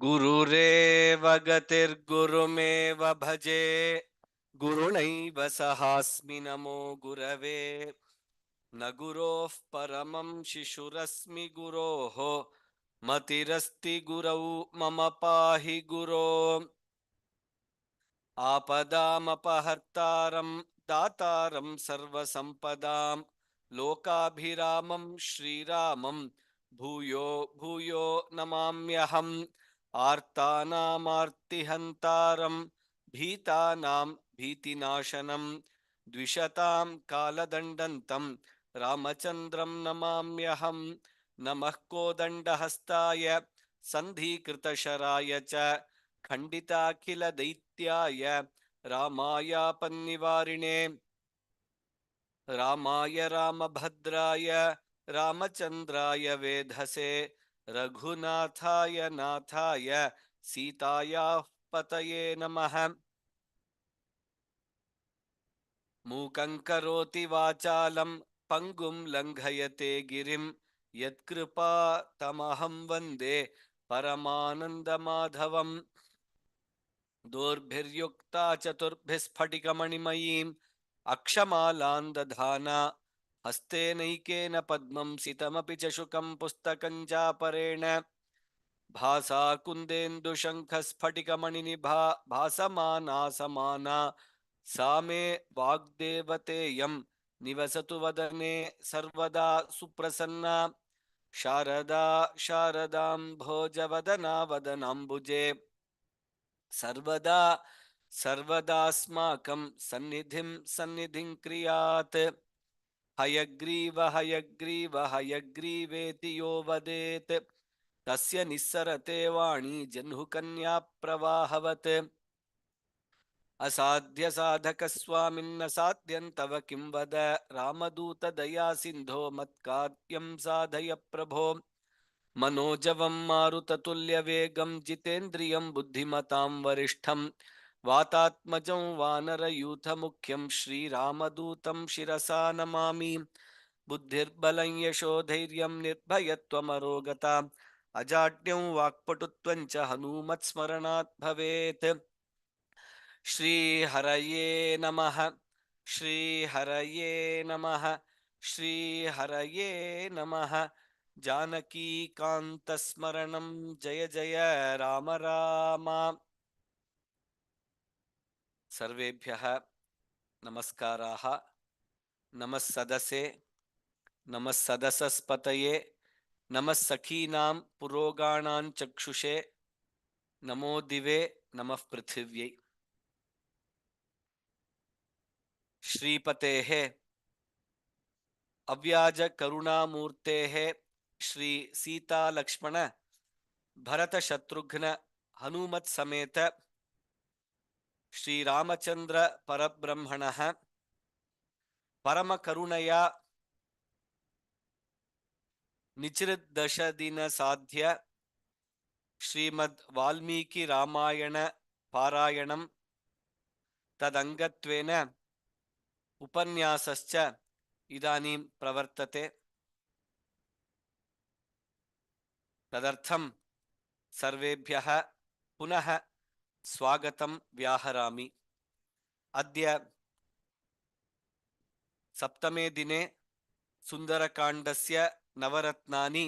गुरुरेव गतिर्गुरुमेव भजे गुरुणैव सहास्मि नमो गुरवे न गुरोः परमं शिशुरस्मि गुरोः मतिरस्ति गुरौ मम पाहि गुरो आपदामपहर्तारं दातारं सर्वसम्पदां लोकाभिरामं श्रीरामं भूयो भूयो नमाम्यहम् आर्तानामार्तिहन्तारं भीतानां भीतिनाशनं द्विषतां कालदण्डन्तं रामचन्द्रं नमाम्यहम् नमः कोदण्डहस्ताय सन्धिकृतशराय च खण्डिताखिलदैत्याय रामायापन्निवारिणे रामाय रामभद्राय रामचन्द्राय वेधसे रघुनाथाय नाथाय सीतायाः पतये नमः। मूकं करोति वाचालं पङ्गुं लङ्घयते गिरिं यत्कृपा तमहं वन्दे परमानन्दमाधवम् दोर्भिर्युक्ता चतुर्भिस्फटिकमणिमयीम् अक्षमालां दधाना हस्तेनैकेन पद्मं सितमपि च शुकं पुस्तकं चापरेण भासा कुन्देन्दुशङ्खस्फटिकमणिनिभा भासमाना समाना सा मे वाग्देवतेयं निवसतु वदने सर्वदा सुप्रसन्ना शारदा शारदां भोजवदना वदनाम्बुजे सर्वदा सर्वदास्माकं सन्निधिं सन्निधिं क्रियात् हयग्रीव हयग्रीव हयग्रीवेति यो वदेत् तस्य निस्सरते वाणी जह्नुकन्या प्रवाहवत् असाध्य साधक स्वामिन्न साध्यं तव किं वद रामदूत दया सिन्धो मत्कार्यं साधय प्रभो मनोजवं मारुततुल्यवेगं जितेन्द्रियं बुद्धिमतां वरिष्ठं वातात्मजं वानरयूथमुख्यं श्रीरामदूतं शिरसा नमामि बुद्धिर्बलं यशोधैर्यं निर्भयत्वमरोगता अजाड्यं वाक्पटुत्वं च हनूमत्स्मरणात् भवेत् श्रीहरये नमः श्रीहरये नमः श्रीहरये नमः जानकीकान्तस्मरणं जय जय राम राम। सर्वेभ्यः नमस्काराः। नमः सदसे नमः सदसस्पतये नमः सखीनां पुरोगाणां चक्षुषे नमो दिवे नमः पृथिव्यै। श्रीपतेः अव्याज करुणामूर्तेः श्री सीता लक्ष्मण भरत शत्रुघ्न हनुमत् समेत श्री रामचंद्र परब्रह्मणः परम करुणया निचिरदश दिन साध्य श्रीमद् वाल्मीकि रामायण पारायणं तदंगत्वेन उपन्यासश्च इदानीं प्रवर्तते। तदर्थं सर्वेभ्यः पुनः स्वागतं व्याहरामि। अद्य सप्तमे दिने सुन्दरकाण्डस्य नवरत्नानि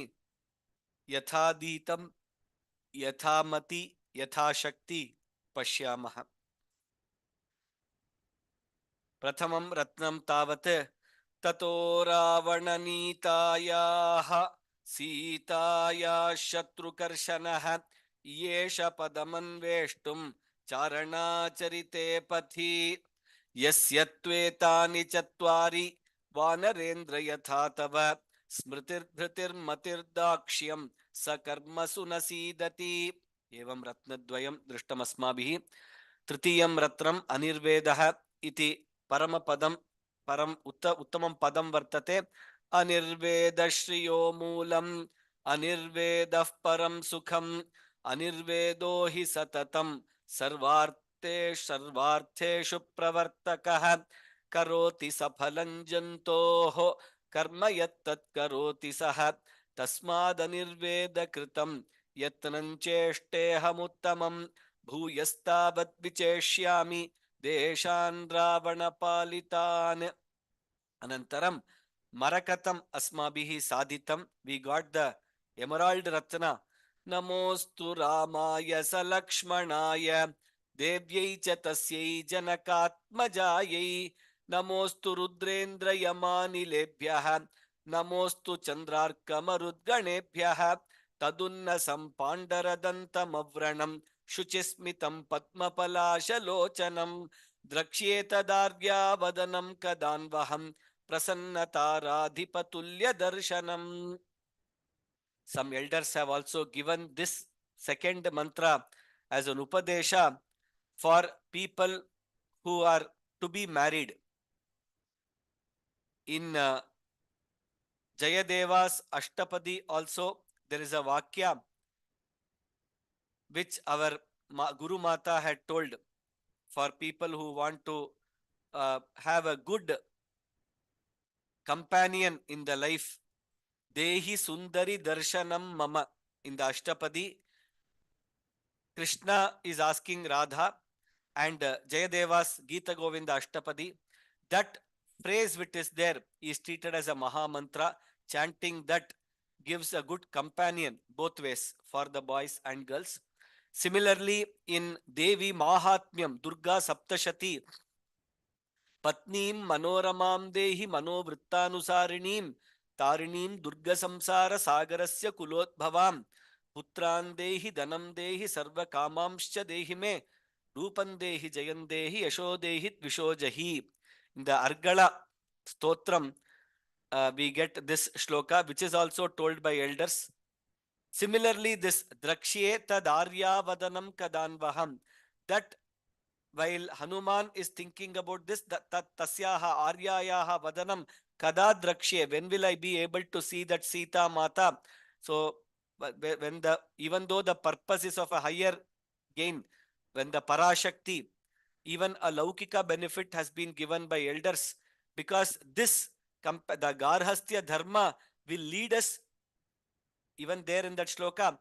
यथाधीतं यथामति यथाशक्ति पश्यामः। प्रथमं रत्नं तावत् ततो रावणनीतायाः सीतायाः शत्रुकर्षणः येष पदमन्वेष्टुं चारणाचरिते पथि यस्य त्वेतानि चत्वारि वानरेन्द्र यथा तव स्मृतिर्धृतिर्मतिर्दाक्ष्यं स कर्मसु न सीदति। एवं रत्नद्वयं दृष्टमस्माभिः। तृतीयं रत्नम् अनिर्वेदः इति परमपदं परम उत्तमं पदं वर्तते। अनिर्वेद श्रियो मूलम् अनिर्वेदः परं सुखम् अनिर्वेदो हि सततं सर्वार्थेषु प्रवर्तकः करोति सफलं जन्तोः कर्म यत्तत् करोति सः तस्मादनिर्वेद कृतं यत्नञ्चेष्टेऽहमुत्तमम् भूयस्तावत् विचेष्यामि देशान् रावणपालितान्. अनन्तरं मरकतम् अस्माभिः साधितं. We got the emerald ratna. नमोऽस्तु रामाय सलक्ष्मणाय देव्यै च तस्यै जनकात्मजायै नमोऽस्तु रुद्रेन्द्रयमानिलेभ्यः नमोऽस्तु चन्द्रार्कमरुद्गणेभ्यः तदुन्नसं पाण्डरदन्तमव्रणं शुचिस्मितं पद्मपलाशलोचनं द्रक्ष्येतदार्यावदनं कदान्वहं प्रसन्नताराधिपतुल्यदर्शनम्. Some elders have also given this second mantra as an upadesha for people who are to be married. In Jayadeva's Ashtapadi also there is a Vakya which our Guru Mata had told for people who want to have a good companion in the life. Dehi Sundari Darshanam Mama. In the Ashtapadi, Krishna is asking Radha, and Jayadeva's Gita Govinda Ashtapadi, that phrase which is there is treated as a Maha Mantra. Chanting that gives a good companion both ways for the boys and girls. Similarly, in Devi Mahatmyam, Durga Saptashati, पत्नीं मनोरमां देहि मनोवृत्तानुसारिणीं तारिणीं दुर्गसंसारसागरस्य कुलोद्भवां पुत्रान् देहि धनं देहि सर्वकामांश्च देहि मे रूपं देहि जयं देहि यशो देहि द्विषोजहि. In the Argala Stotram, we get this shloka which is also told by elders. Similarly, this Drakshye Tadarya Kadanvaham, that while Hanuman is thinking about this, tasyaha aryayaha vadanam kada drakshe, when will I be able to see that Sita Mata? So when the, even though the purpose is of a higher gain, when the Parashakti, even a laukika benefit has been given by elders, because this the Garhastya dharma will lead us, even there in that shloka,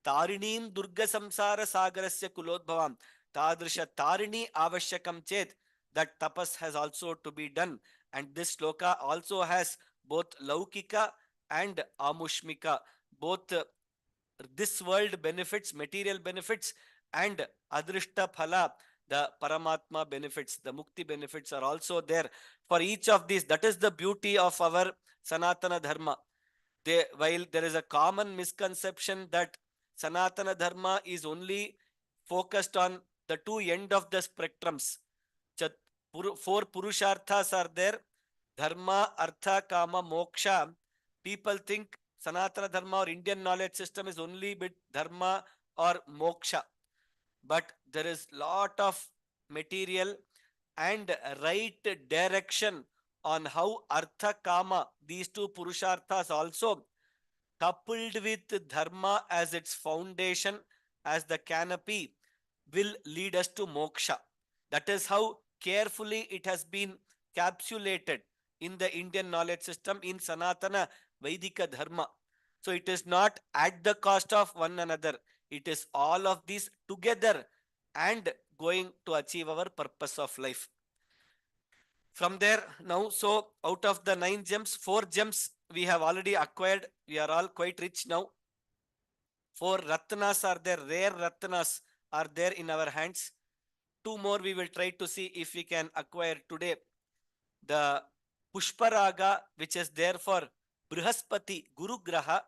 तारिणीं दुर्ग संसार सागरस्य कुलोद्भवां तादृश तारिणी आवश्यकम चेत, that tapas has also to be done. And this shloka also has both laukika and amushmika, both this world benefits, material benefits, and adrishta phala, the paramatma benefits, the mukti benefits are also there for each of these. That is the beauty of our Sanatana Dharma. While there is a common misconception that Sanatana Dharma is only focused on the two end of the spectrums. Four Purusharthas are there: Dharma, Artha, Kama, Moksha. People think Sanatana Dharma or Indian knowledge system is only with Dharma or Moksha. But there is lot of material and right direction on how Artha, Kama, these two Purusharthas also, coupled with dharma as its foundation, as the canopy, will lead us to moksha. That is how carefully it has been capsulated in the Indian knowledge system in Sanatana Vaidika Dharma. So it is not at the cost of one another. It is all of these together and going to achieve our purpose of life. From there now, so out of the 9 gems, 4 gems we have already acquired. We are all quite rich now. 4 ratnas are there, rare ratnas are there in our hands. 2 more we will try to see if we can acquire today. The Pushparaga, which is there for Brihaspati, Guru Graha,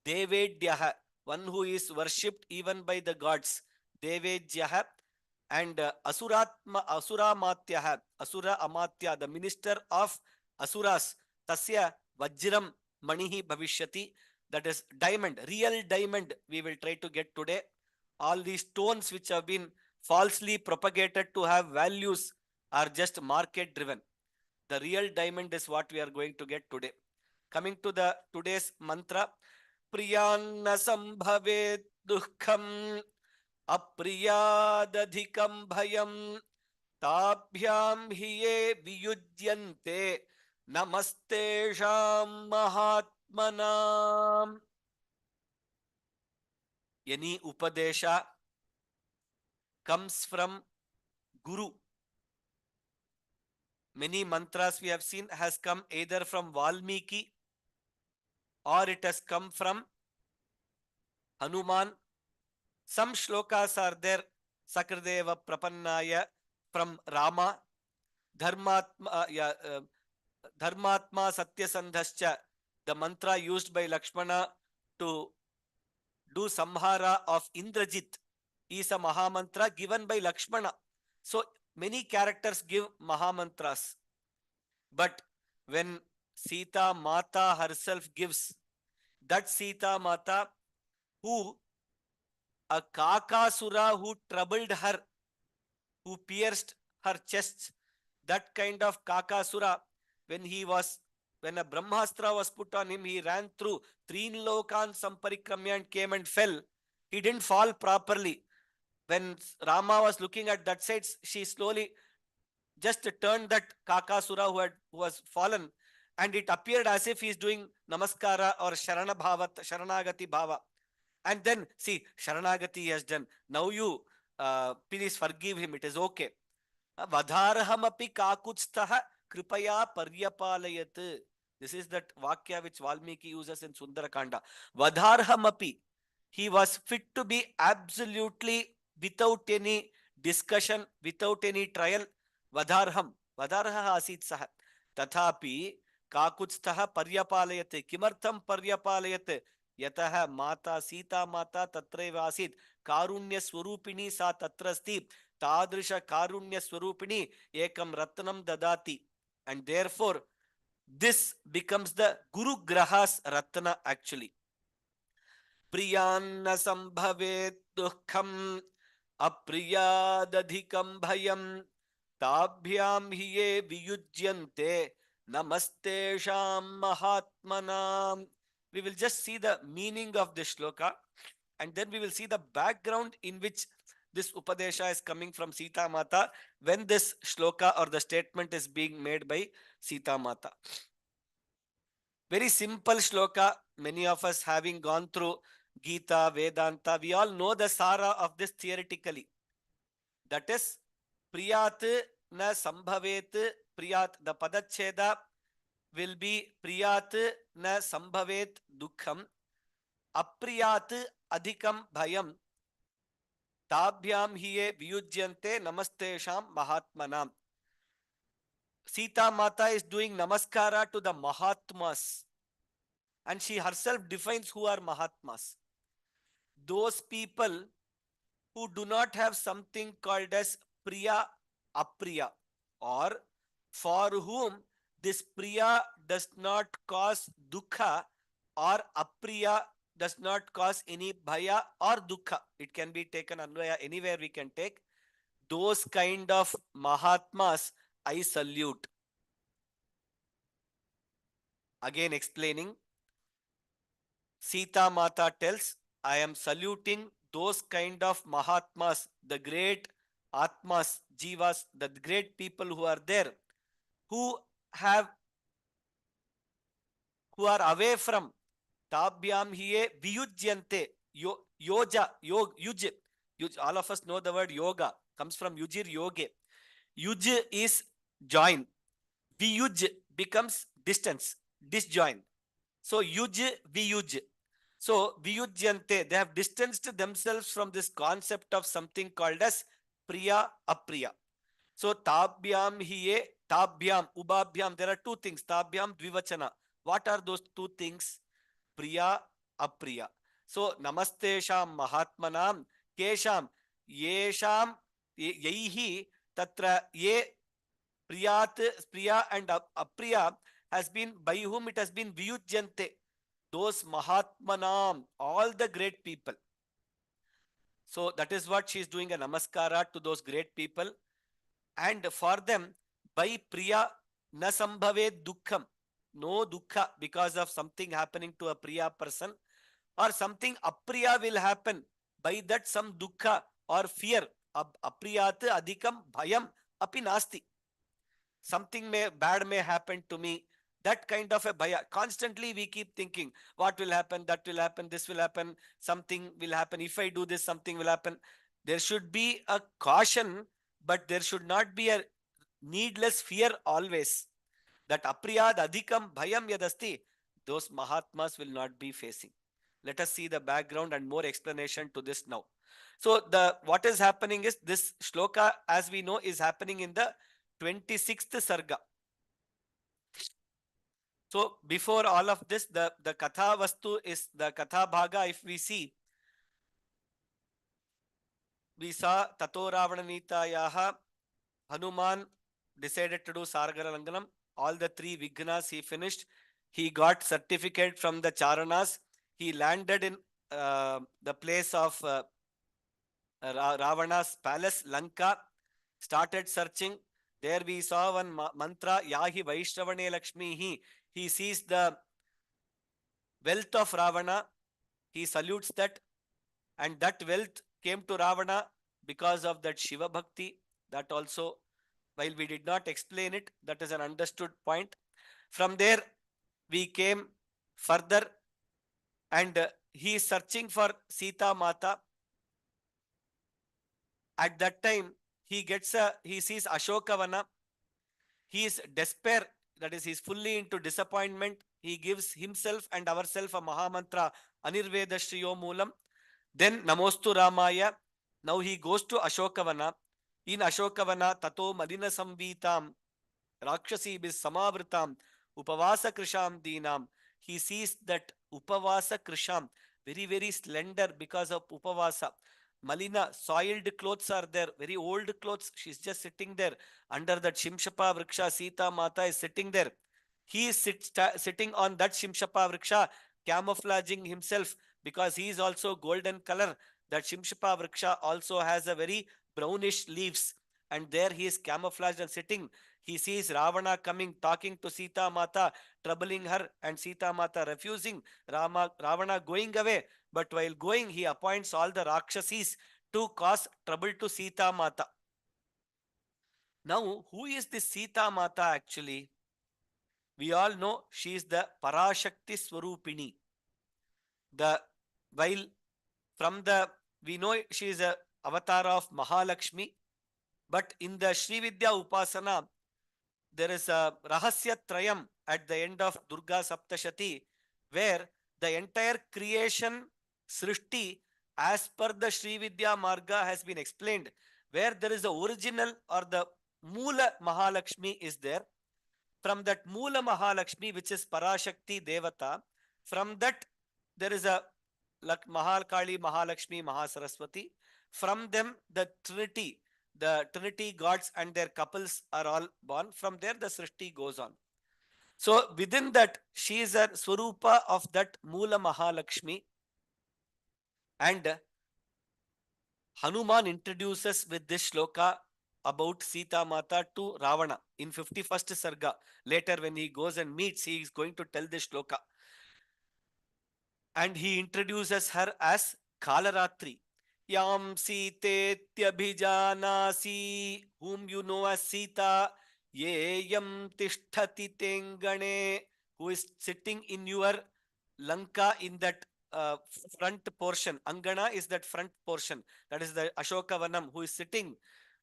Devedyaha, one who is worshipped even by the gods, Devedyaha, and Asura Amatya, the minister of Asuras, Tasya Vajram Manihi Bhavishyati, that is diamond, real diamond we will try to get today. All these stones which have been falsely propagated to have values are just market driven. The real diamond is what we are going to get today. Coming to the today's mantra, Priyanna Sambhavet Dukkham Apriyadadhikam Bhayam Tabhyam Hiye Viyudyante Namaste Sham Mahatmanam. Any upadesha comes from Guru. Many mantras we have seen has come either from Valmiki or it has come from Hanuman. Some shlokas are there, Sakradeva Prapannaya from Rama, Dharmatma Satyasandhascha, the mantra used by Lakshmana to do samhara of Indrajit is a Mahamantra given by Lakshmana. So many characters give Mahamantras. But when Sita Mata herself gives, that Sita Mata who a Kakasura who troubled her, who pierced her chest, that kind of Kakasura, when a Brahmastra was put on him, he ran through Trinlokan Samparikramya and came and fell. He didn't fall properly. When Rama was looking at that side, she slowly just turned that Kakasura who was fallen, and it appeared as if he is doing Namaskara or Sharanagati Bhava. And then, see, Sharanagati he has done. Now you please forgive him. It is okay. Vadharhamapi kakutstha kripaya paryapalayat. This is that Vakya which Valmiki uses in Sundarakanda. Vadharhamapi. He was fit to be absolutely without any discussion, without any trial. Vadharham. Vadharha asit saha. Tathapi kakutstha paryapalayat. Kimartham paryapalayat. यतः माता सीता माता तत्रैव आसीत् कारुण्य स्वरूपिणी सा तत्र अस्ति तादृश कारुण्य स्वरूपिणी एकम रत्नम ददाति and therefore this becomes the Guru Grahas Ratna actually. Priyanna sambhavet dukkham apriyadadhikam bhayam tabhyam hiye viyujyante namaste sham mahatmanam. We will just see the meaning of this shloka and then we will see the background in which this Upadesha is coming from Sita Mata when this shloka or the statement is being made by Sita Mata. Very simple shloka. Many of us having gone through Gita, Vedanta, we all know the Sara of this theoretically. That is, Priyat na Sambhavet Priyat. The Padacheda will be Priyat na Sambhavet Dukkham Apriyat Adhikam Bhayam Tabhyam hiye viyujyante namastesham mahatmanam. Sita Mata is doing namaskara to the Mahatmas. And she herself defines who are Mahatmas. Those people who do not have something called as Priya Apriya, or for whom this Priya does not cause Dukha or Apriya does not cause any Bhaya or Dukha. It can be taken Anvaya anywhere we can take. Those kind of Mahatmas I salute. Again explaining, Sita Mata tells, I am saluting those kind of Mahatmas, the great Atmas, Jivas, the great people who are there, who are away from Tabhyam hiye viyujyante, yuj. All of us know the word yoga, comes from yujir yoge. Yuj is join. Viyuj becomes distance, disjoin. So yuj, viyuj. So viyujyante, they have distanced themselves from this concept of something called as priya, apriya. So tabhyam hiye, tabhyam, ubabhyam, there are two things, tabhyam, dvivachana. What are those two things? Priya, apriya. So namastesham mahatmanam, kesham, yesham, yaihi, tatra ye priyat, priya and apriya has been, by whom it has been viyujyante. Those Mahatmanam, all the great people. So that is what she is doing, a namaskara to those great people. And for them, by Priya na sambhave dukkham, no dukkha because of something happening to a Priya person, or something apriya will happen. By that some dukkha or fear, apriyat adhikam bhayam api nasti. Something bad may happen to me. That kind of a bhaya. Constantly we keep thinking, what will happen, that will happen, this will happen, something will happen. If I do this, something will happen. There should be a caution, but there should not be a needless fear always. That apriyad adhikam bhayam yadasti, those Mahatmas will not be facing. Let us see the background and more explanation to this now. So the what is happening is this shloka, as we know, is happening in the 26th sarga. So before all of this, the Katha Vastu is the Katha Bhaga. If we see, we saw Tato Ravana Nitayaha, Hanuman decided to do Sargara Langanam. All the three Vignas he finished. He got certificate from the Charanas. He landed in the place of Ravana's palace, Lanka, started searching. There we saw one mantra, Yahi Vaishravane Lakshmi. He sees the wealth of Ravana. He salutes that, and that wealth came to Ravana because of that Shiva Bhakti. That also, while we did not explain it, that is an understood point. From there, we came further, and he is searching for Sita Mata. At that time, he sees Ashokavana. He is despair, that is, he is fully into disappointment. He gives himself and ourselves a Mahamantra, Anirveda Shriyo Moolam. Then Namostu Ramaya. Now he goes to Ashokavana. In Ashokavana, Tato Madina Samvitam, Rakshasi bis Samavritam, Upavasa Krisham Dinam. He sees that Upavasa Krisham, very, very slender because of Upavasa. Malina, soiled clothes are there, very old clothes. She's just sitting there under that Shimshapa Vriksha. Sita Mata is sitting there. He is sitting on that Shimshapa Vriksha, camouflaging himself because he is also golden color. That Shimshapa Vriksha also has a very brownish leaves, and there he is camouflaged and sitting. He sees Ravana coming, talking to Sita Mata, troubling her, and Sita Mata refusing. Ravana going away. But while going, he appoints all the Rakshasis to cause trouble to Sita Mata. Now, who is this Sita Mata actually? We all know she is the Parashakti Swarupini. The while from the we know she is a avatar of Mahalakshmi, but in the Sri Vidya Upasana, there is a Rahasya Trayam at the end of Durga Saptashati, where the entire creation, Srishti, as per the Sri Vidya Marga has been explained, where there is the original or the Mula Mahalakshmi is there. From that Mula Mahalakshmi, which is Parashakti Devata, from that there is a Mahalkali, Mahalakshmi, Mahasaraswati. From them, the Trinity gods and their couples are all born. From there, the Srishti goes on. So within that, she is a Swarupa of that Mula Mahalakshmi. And Hanuman introduces with this shloka about Sita Mata to Ravana in 51st Sarga. Later, when he goes and meets, he is going to tell this shloka. And he introduces her as Kalaratri. Yam Sitetyabhijanasi, whom you know as Sita, Yeyam Tishtati Tengane, who is sitting in your Lanka in that front portion. Angana is that front portion. That is the Ashokavanam, who is sitting.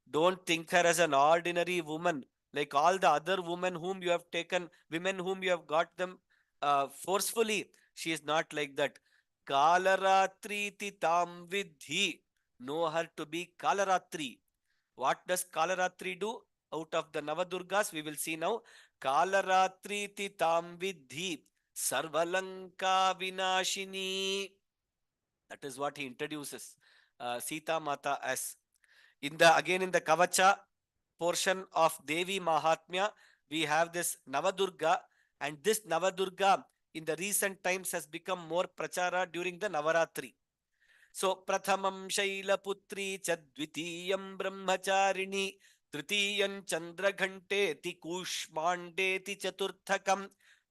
Don't think her as an ordinary woman, like all the other women whom you have taken, women whom you have got them forcefully. She is not like that. Kalaratri titam vidhi. Know her to be Kalaratri. What does Kalaratri do? Out of the Navadurgas, we will see now. Kalaratri titam vidhi. Sarvalanka vinashini. That is what he introduces Sita Mata as. In the Kavacha portion of Devi Mahatmya, we have this Navadurga, and this Navadurga in the recent times has become more prachara during the Navaratri. So Prathamam Shailaputri cha Dvitiyam Brahmacharini Tritiyam Chandraghanteti Kushmandeti Chaturthakam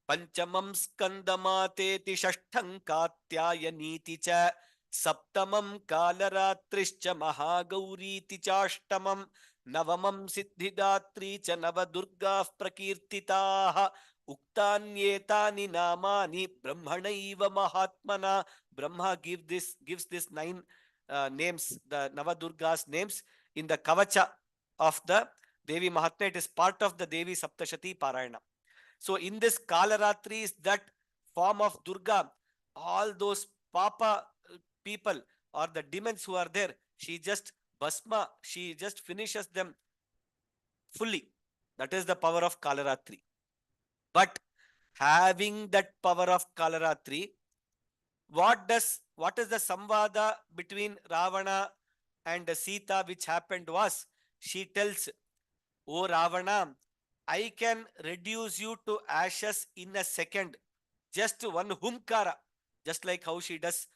Panchamam Skandamateti Shashtham Katyayaniti cha Saptamam Kalaratrischa Mahagauriti Chashtamam Navamam Siddhidatri cha Navadurga Prakirtitaha Uktanyetani namani brahmanaiva mahatmana. Brahma gives this nine names, the Navadurga's names, in the Kavacha of the Devi Mahatma. It is part of the Devi Saptashati Parayana. So in this kalaratri is that form of Durga, all those papa people or the demons who are there, she just basma, she just finishes them fully. That is the power of kalaratri. But having that power of kalaratri, what is the samvada between Ravana and Sita which happened was, she tells, "O Ravana, I can reduce you to ashes in a second. Just one humkara." Just like how she does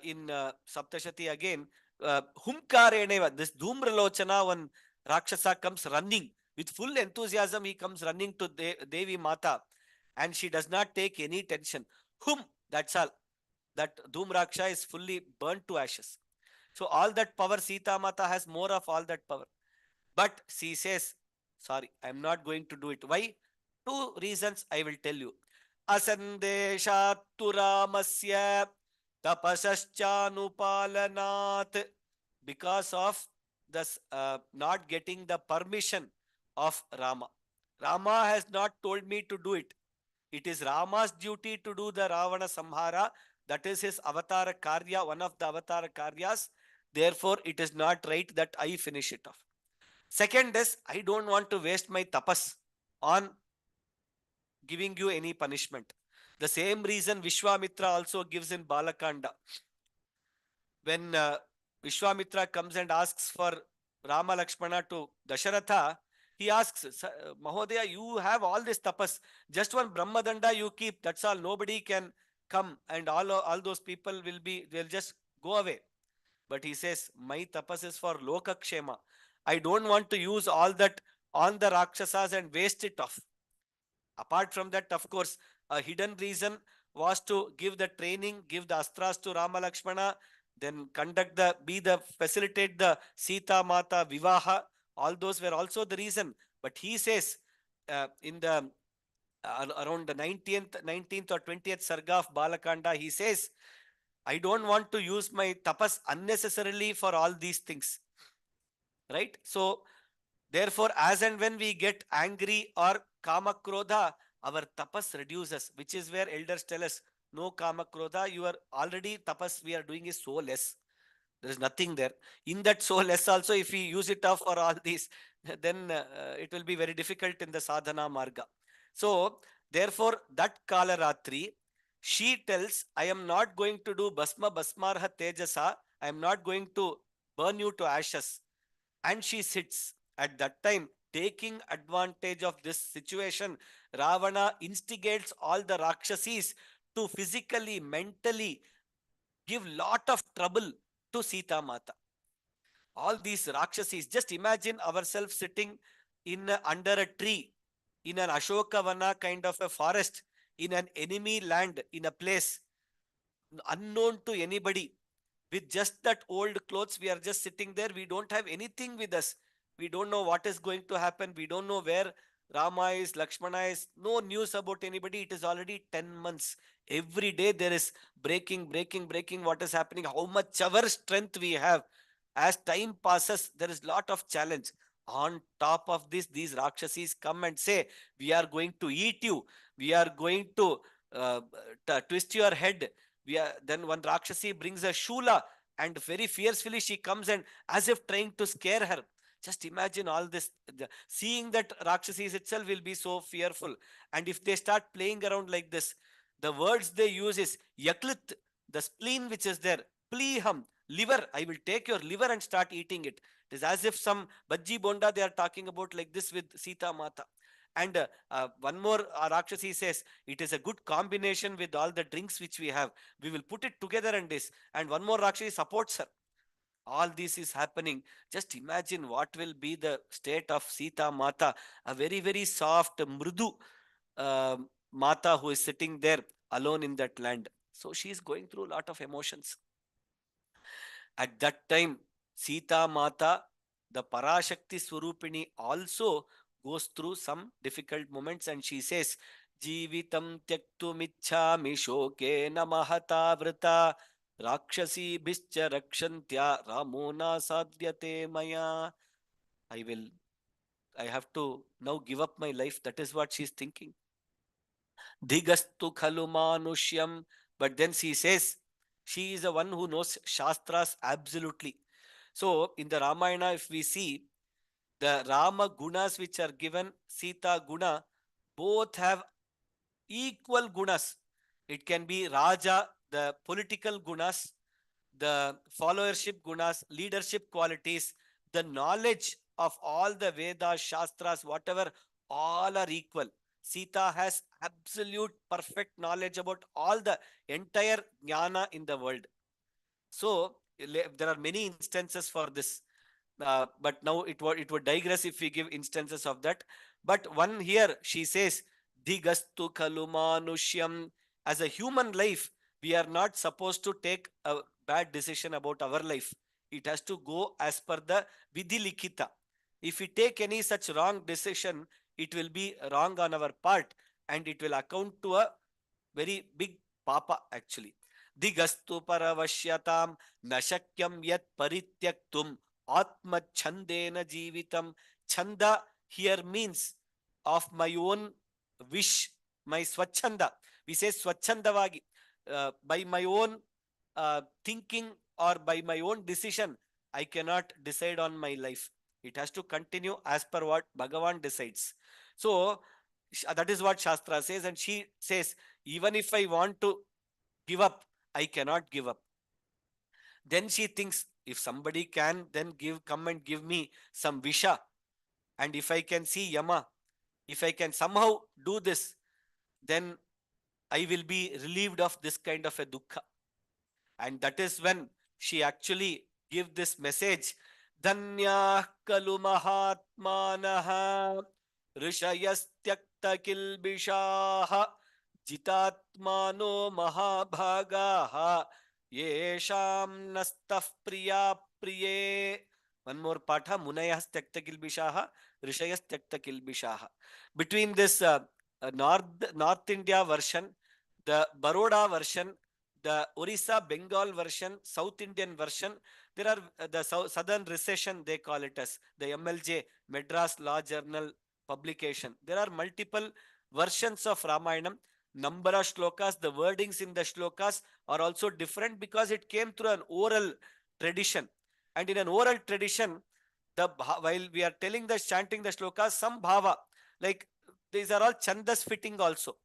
in Saptashati again. Humkareneva, this Dhumralochana, one Rakshasa comes running with full enthusiasm. He comes running to Devi Mata, and she does not take any tension. That's all. That Dhumraksha is fully burnt to ashes. So all that power, Sita Mata has more of all that power. But she says, sorry, I'm not going to do it. Why? Two reasons I will tell you. Asandeshat Ramasya tapasaschanupalanath. Because of this not getting the permission of Rama. Rama has not told me to do it. It is Rama's duty to do the Ravana Samhara. That is his avatar karya, one of the avatar karyas. Therefore, it is not right that I finish it off. Second is, I don't want to waste my tapas on giving you any punishment. The same reason Vishwamitra also gives in Balakanda. When Vishwamitra comes and asks for Rama Lakshmana to Dasharatha, he asks, Mahodaya, you have all this tapas. Just one Brahmadanda you keep. That's all. Nobody can come, and all those people they'll just go away. But he says, my tapas is for Lokakshema. I don't want to use all that on the Rakshasas and waste it off. Apart from that, of course, a hidden reason was to give the training, give the astras to Rama Lakshmana, then facilitate the Sita Mata Vivaha. All those were also the reason. But he says, in the around the 19th or 20th Sarga of Balakanda, he says, I don't want to use my tapas unnecessarily for all these things. Right? So, therefore, as and when we get angry or kama krodha, our tapas reduces, which is where elders tell us, no kama krodha, you are already tapas we are doing is so less. There is nothing there. In that so less also, if we use it up for all these, then it will be very difficult in the sadhana marga. So, therefore, that kalaratri, she tells, I am not going to do basmarha tejasa. I am not going to burn you to ashes. And she sits. At that time, taking advantage of this situation, Ravana instigates all the Rakshasis to physically, mentally give lot of trouble to Sita Mata. All these Rakshasis, just imagine ourselves sitting under a tree, in an Ashokavana kind of a forest, in an enemy land, in a place unknown to anybody. With just that old clothes, we are just sitting there. We don't have anything with us. We don't know what is going to happen. We don't know where Rama is, Lakshmana is. No news about anybody. It is already 10 months. Every day there is breaking. What is happening? How much our strength we have. As time passes, there is lot of challenge. On top of this, these Rakshasis come and say, we are going to eat you. We are going to twist your head. Then one Rakshasi brings a shula, and very fiercely she comes and as if trying to scare her. Just imagine all this. Seeing that Rakshasis itself will be so fearful. And if they start playing around like this, the words they use is yaklit, the spleen which is there, pliham, liver. I will take your liver and start eating it. It is as if some bajji bonda they are talking about like this with Sita Mata. And one more Rakshasi says, it is a good combination with all the drinks which we have. We will put it together and this. And one more Rakshasi supports her. All this is happening. Just imagine what will be the state of Sita Mata, a very, very soft, mrudu uh, Mata who is sitting there alone in that land. So she is going through a lot of emotions. At that time, Sita Mata, the Parashakti Swarupini, also goes through some difficult moments, and she says, जीवितं त्यक्तुमिच्छामि शोकेन महता वृता राक्षसीभिश्च रक्षन्त्या रामो न साध्यते मया. I will, I have to now give up my life. That is what she is thinking. Dhigastu khalu manushyam. But then she says, she is the one who knows Shastras absolutely. So in the Ramayana, if we see the Rama gunas which are given, Sita guna, both have equal gunas. It can be Raja, the political gunas, the followership gunas, leadership qualities, the knowledge of all the Vedas, Shastras, whatever, all are equal. Sita has absolute perfect knowledge about all the entire jnana in the world. So there are many instances for this. But now it would digress if we give instances of that. But one here she says, Dhigastu kalumanushyam. As a human life, we are not supposed to take a bad decision about our life. It has to go as per the vidhi likita. If we take any such wrong decision, it will be wrong on our part, and it will account to a very big papa actually. Digastu paravashyatam nashakyam yat parityaktum atma chandena jeevitam. Chanda here means of my own wish, my swachanda. We say swachandavagi. By my own thinking or by my own decision, I cannot decide on my life. It has to continue as per what Bhagavan decides. So that is what Shastra says, and she says, even if I want to give up, I cannot give up. Then she thinks, if somebody can then come and give me some visha, and if I can see Yama, if I can somehow do this, then I will be relieved of this kind of a dukkha. And that is when she actually give this message. Dhanya kalu mahatmanaha rishayastyakta kilbishaha jitatmano mahabhagaha yesham nastaf priya priye. One more patha. Munayas tyakta kilbishaha rishayas tyakta kilbishaha. Between this North India version, the Baroda version, the Orissa Bengal version, South Indian version, there are the Southern Recession, they call it as the MLJ, Madras Law Journal publication. There are multiple versions of Ramayanam. Number of shlokas, the wordings in the shlokas are also different because it came through an oral tradition. And in an oral tradition, while we are telling the chanting the shlokas, some bhava, like these are all chandas fitting also.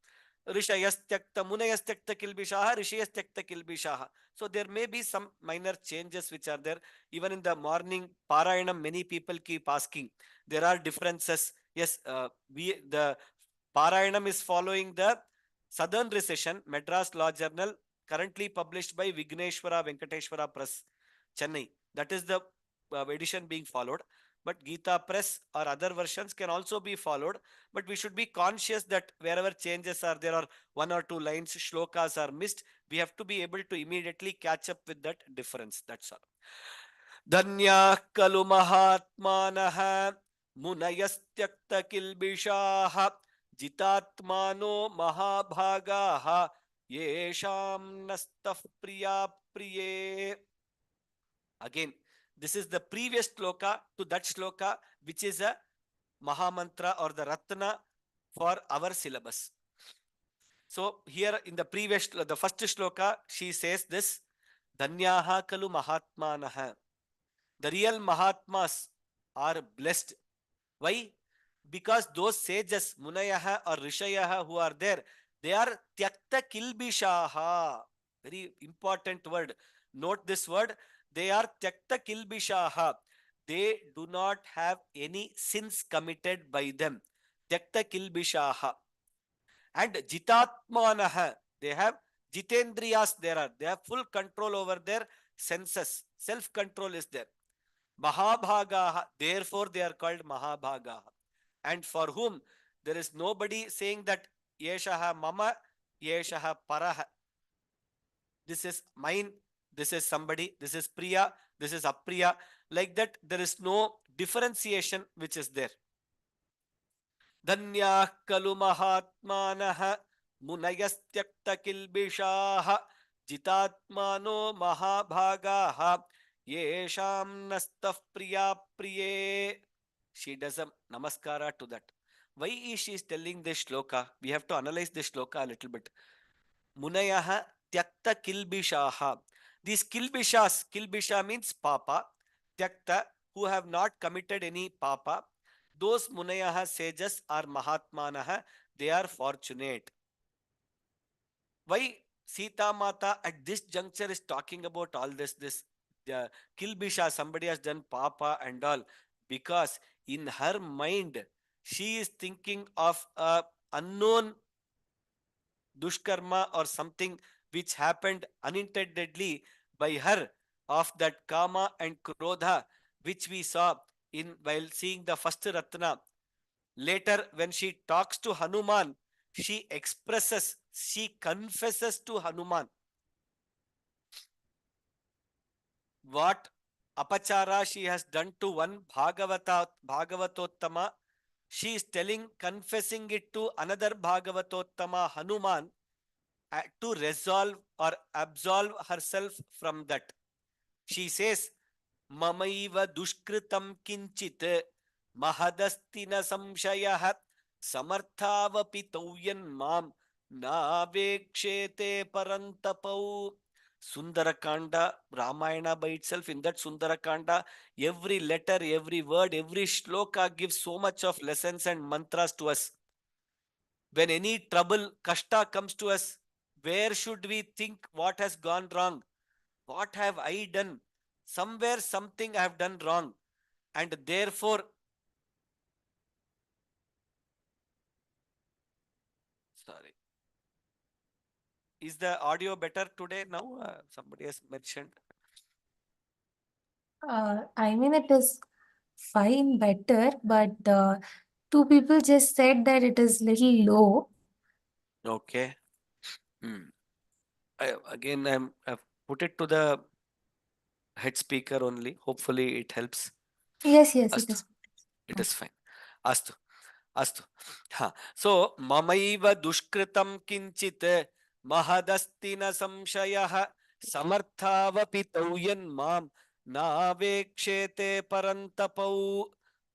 Rishayastyakta Munayastyakta Kilbishaha, Rishayastyakta Kilbishaha. So there may be some minor changes which are there. Even in the morning Parayanam, many people keep asking. There are differences. Yes, the Parayanam is following the Southern Recession, Madras Law Journal, currently published by Vigneshwara Venkateshwara Press, Chennai. That is the edition being followed. But Gita Press or other versions can also be followed. But we should be conscious that wherever changes are there or one or two lines, shlokas are missed, we have to be able to immediately catch up with that difference. That's all. Dhanya kalu mahatmanah munayastyakta kilbishaha jitatmano mahabhagaha yesham nastaf priya priye. Again, this is the previous shloka to that shloka, which is a Mahamantra or the Ratna for our syllabus. So here in the previous, the first shloka, she says this, Dhanyaha kalu mahatmanaha. The real Mahatmas are blessed. Why? Because those sages, Munayaha or Rishayaha who are there, they are Tyakta Kilbishaha. Very important word. Note this word. They are Tyakta Kilbishaha. They do not have any sins committed by them. Tyakta Kilbishaha. And Jitatmanaha. They have Jitendriyas there are. They have full control over their senses. Self-control is there. Mahabhagaha. Therefore, they are called Mahabhagaha. And for whom there is nobody saying that Yeshaha Mama, Yeshaha Paraha. This is mine, this is somebody, this is Priya, this is Apriya. Like that, there is no differentiation which is there. धन्याः खलु महात्मानः मुनयस्त्यक्तकिल्बिषाः जितात्मानो महाभागाः येषां नस्तः प्रिया प्रिये. She does a namaskara to that. Why is she telling this shloka? We have to analyze this shloka a little bit. Munayaha tyakta kilbishaha. These kilbishas, kilbisha means papa, tyakta, who have not committed any papa. Those munayaha sages are mahatmanaha. They are fortunate. Why Sita Mata at this juncture is talking about all this kilbisha, somebody has done papa and all, because in her mind she is thinking of a unknown dushkarma or something which happened unintendedly by her, of that kama and krodha which we saw in while seeing the first ratna. Later when she talks to Hanuman, she expresses, she confesses to Hanuman what apachara she has done to one Bhagavatottama. She is telling, confessing it to another Bhagavatottama, Hanuman, to resolve or absolve herself from that. She says, Mamaiva dushkritam kinchit mahadasti na samshayah samarthavapi tauyan mam navekshete parantapau. Sundarakanda, Ramayana by itself, in that Sundarakanda, every letter, every word, every shloka gives so much of lessons and mantras to us. When any trouble, kashta comes to us, where should we think what has gone wrong? What have I done? Somewhere something I have done wrong. And therefore, sorry, is the audio better today now? Somebody has mentioned. I mean, it is fine, better, but two people just said that it is little low. Okay. Hmm. I've put it to the head speaker only. Hopefully it helps. Yes, yes, it Astu. is. It is fine. Astu. Astu. Ha. So, mamaiva dushkritam kinchit mahadasti na samshayah samarthavapi tauyan mam navekshete parantapau.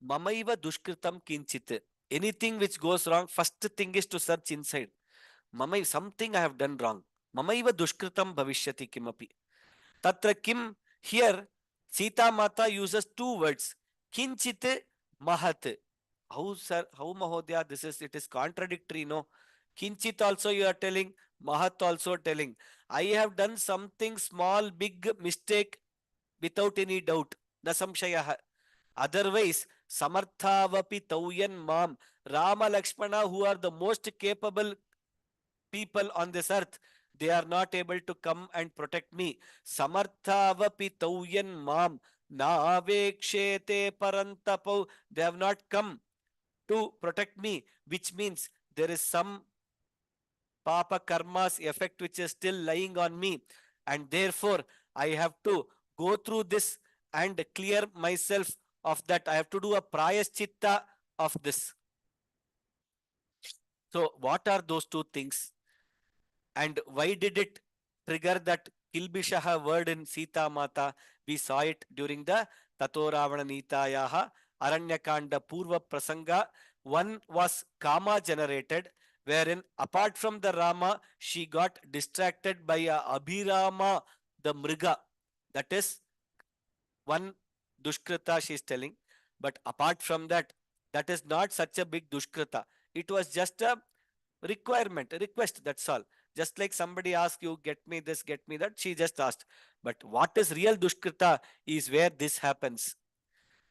Mamaiva dushkritam kinchit. Anything which goes wrong, first thing is to search inside. Mamai, something I have done wrong. Mamaiva dushkritam bhavishyati kimapi. Tatra kim, here Sita Mata uses two words. Kinchit mahat. How sir, how Mahodya, this is, it is contradictory, no? Kinchit also you are telling, Mahat also telling. I have done something small, big mistake without any doubt. Nasamshayah. Otherwise, Samarthavapi Tauyan Mam, Rama Lakshmana, who are the most capable people on this earth, they are not able to come and protect me. Samarthavapi Tauyan Mam, Navekshete Parantapau, they have not come to protect me, which means there is some papa karma's effect which is still lying on me, and therefore I have to go through this and clear myself of that. I have to do a prayaschitta of this. So, what are those two things? And why did it trigger that Kilbishaha word in Sita Mata? We saw it during the Tato Ravana Nitayaha Aranyakanda Purva Prasanga. One was Kama generated, wherein apart from the Rama, she got distracted by a Abhirama, the Mriga. That is one Dushkrita she is telling. But apart from that, that is not such a big Dushkrita. It was just a requirement, a request, that's all. Just like somebody asks you, get me this, get me that, she just asked. But what is real Dushkrita is where this happens.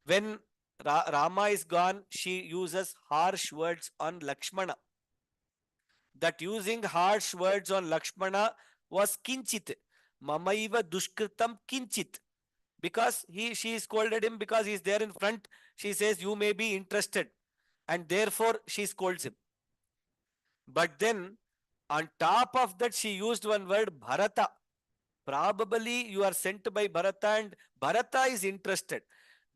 When Rama is gone, she uses harsh words on Lakshmana. That using harsh words on Lakshmana was kinchit. Mamaiva dushkritam kinchit. Because she scolded him because he's there in front. She says, you may be interested. And therefore she scolds him. But then on top of that, she used one word, Bharata. Probably you are sent by Bharata and Bharata is interested.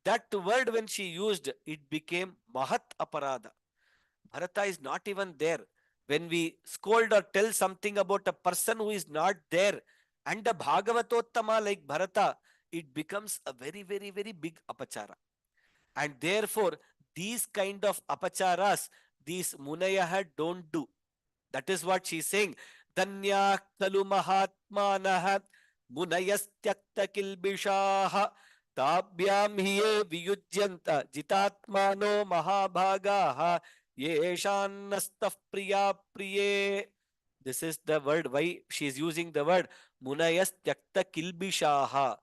That word, when she used, it became Mahat Aparada. Bharata is not even there. When we scold or tell something about a person who is not there and a Bhagavatottama like Bharata, it becomes a very, very, very big apachara. And therefore, these kind of apacharas, these Munayaha don't do. That is what she's saying. Danya kalu mahatmanah munayastyakta kilbishaha tabhyam hiye viyujyanta jitatmano mahabhagaha yeshannastaf priya priye. This is the word why she is using the word munayastyakta kilbishaha.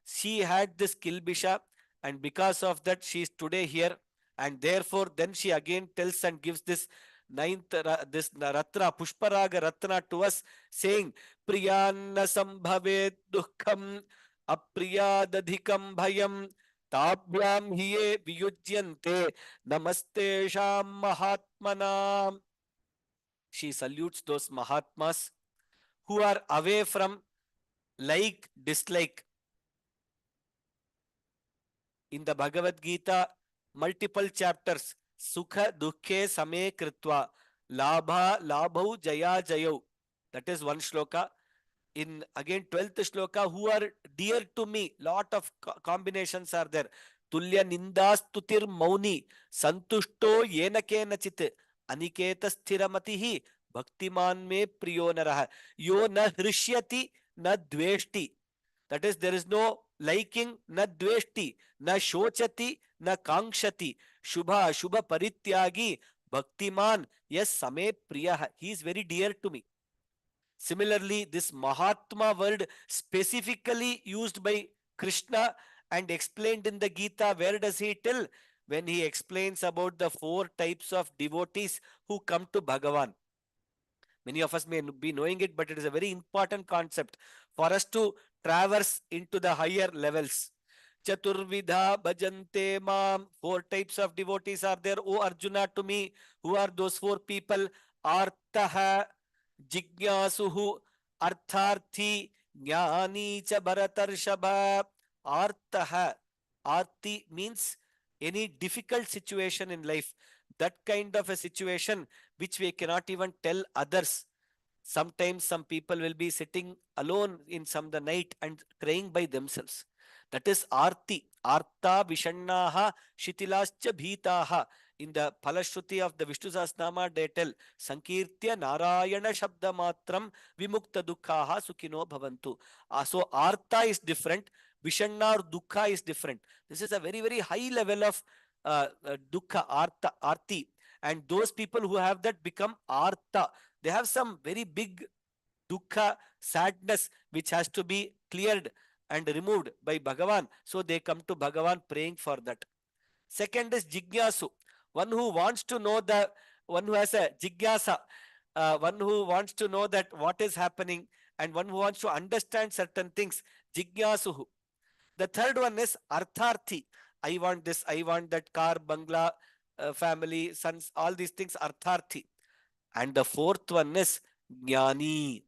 She had this kilbisha, and because of that she is today here, and therefore then she again tells and gives this this ratna, pushparaga ratna to us, saying priyanna sambhavet dukkham apriyadadhikam bhayam tabhyam hiye viyujyante namaste sham mahatmanam. She salutes those mahatmas who are away from like dislike. In the Bhagavad Gita, multiple chapters, Sukha Dukhe Same Kritva, Labha Labhau Jaya Jayau. That is one shloka. In again 12th shloka, who are dear to me, lot of combinations are there. Tulya Nindastutir Mauni, Santushto Yenake Nachit, Aniketa Sthiramatihi, Bhaktiman me Priyo Naraha, Yo na Hrishyati na Dveshti. That is, there is no liking, na dveshti, na shochati, na kankshati. Shubha, Shubha Parityagi, Bhaktiman, yes, Same Priya. He is very dear to me. Similarly, this Mahatma word specifically used by Krishna and explained in the Gita, where does he tell? When he explains about the 4 types of devotees who come to Bhagavan. Many of us may be knowing it, but it is a very important concept for us to traverse into the higher levels. Chaturvidha bhajante mam. 4 types of devotees are there, O Arjuna, to me. Who are those 4 people? Artaha, Jigyasuhu, Artharthi, Jnani cha Bharatarshaba. Artaha. Arti means any difficult situation in life. That kind of a situation which we cannot even tell others. Sometimes some people will be sitting alone in some the night and crying by themselves. That is arti. Arta vishannaha shitilascha bhitaha. In the Palashruti of the Vishnu Sahasranama, they tell Sankirtya Narayana Shabda Matram Vimukta Dukhaha Sukhino Bhavantu. So Arta is different. Vishanna or Dukha is different. This is a very, very high level of Dukha, Arta, Arti. And those people who have that become Arta. They have some very big dukkha, sadness, which has to be cleared and removed by Bhagavan. So they come to Bhagavan praying for that. Second is Jigyasu, one who wants to know one who has a Jigyasa, one who wants to know that what is happening, and one who wants to understand certain things. Jigyasuhu. The third one is Artharthi. I want this, I want that car, bangla, family, sons, all these things, Artharthi. And the fourth one is Jnani,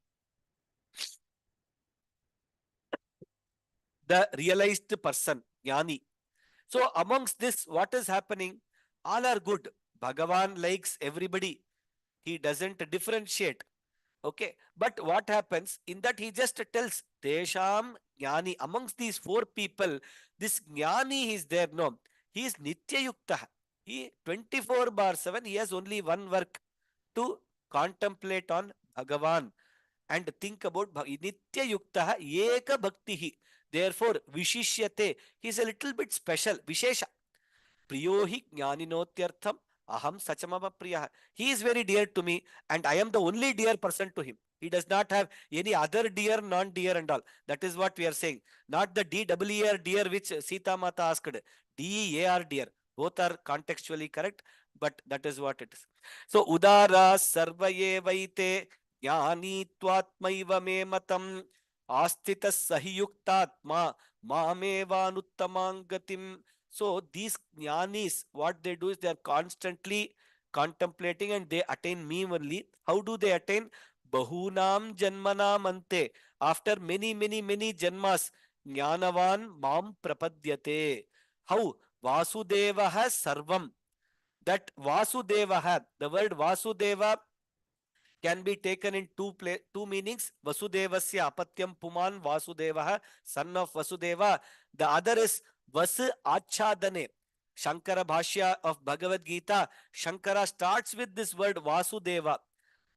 the realized person, Jnani. So amongst this, what is happening? All are good. Bhagavan likes everybody. He doesn't differentiate. Okay. But what happens? In that he just tells Tesham Jnani. Amongst these 4 people, this Jnani is there. No. He is Nitya Yukta. He 24/7, he has only one work, to contemplate on Bhagavan and think about Nitya Yukta Eka Bhaktihi. Therefore, Vishishyate, he is a little bit special. Vishesha. Priyohi Jnaninotyartham Aham Sachamama Priya. He is very dear to me, and I am the only dear person to him. He does not have any other dear, non-dear and all. That is what we are saying. Not the D-double-E-R dear which Sita Mata asked. D-E-A-R dear. Both are contextually correct, but that is what it is. So, Udara Sarvaye Vaite Jnani Twatmaiva Me Matam Astita Sahiyuktatma Mamevanuttamangatim. So these jnanis, what they do is they are constantly contemplating and they attain me only. How do they attain? Bahunam janmanam ante. After many, many, many janmas, jnanavan mam prapadyate. How? Vasudevaha sarvam. That Vasudeva, the word Vasudeva can be taken in two meanings. Vasudevasya apatyam puman Vasudeva, son of Vasudeva. The other is Vasu Achadane. Shankara Bhashya of Bhagavad Gita, Shankara starts with this word Vasudeva.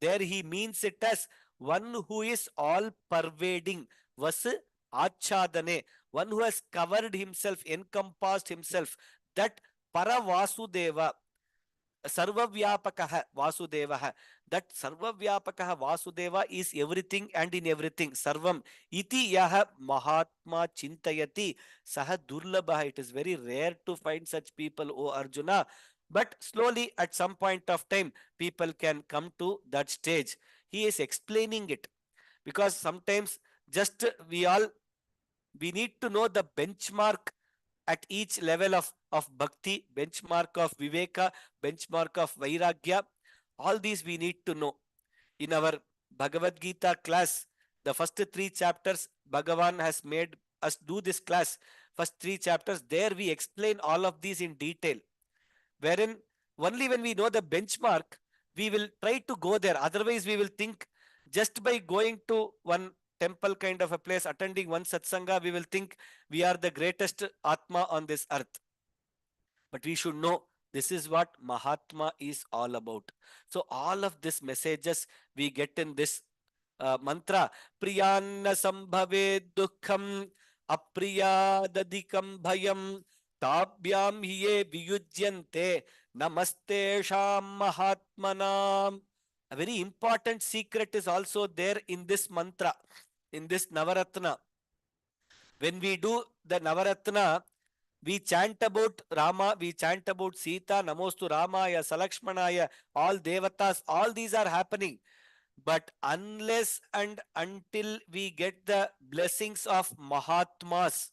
There he means it as one who is all pervading. Vasu Achadane. One who has covered himself, encompassed himself. That Para Vasudeva. Sarvavyapakaha Vasudeva. That Sarvavyapakaha Vasudeva is everything and in everything. Sarvam. Iti yaha Mahatma Chintayati Saha Durlabha. It is very rare to find such people, O Arjuna. But slowly, at some point of time, people can come to that stage. He is explaining it because sometimes just we need to know the benchmark at each level of bhakti, benchmark of viveka, benchmark of vairagya. All these we need to know. In our Bhagavad Gita class, the first three chapters, Bhagavan has made us do this class. First three chapters, there we explain all of these in detail. Wherein only when we know the benchmark, we will try to go there. Otherwise, we will think just by going to one temple kind of a place, attending one satsanga, we will think we are the greatest Atma on this earth. But we should know this is what Mahatma is all about. So all of these messages we get in this mantra. Priyanna sambhave dukkham apriyadadikam bhayam tabhyam hiye viyujyante namaste sham mahatmanam. A very important secret is also there in this mantra, in this navaratna. When we do the navaratna, we chant about Rama, we chant about Sita, Namostu Ramaya, Salakshmanaya, all devatas, all these are happening. But unless and until we get the blessings of Mahatmas,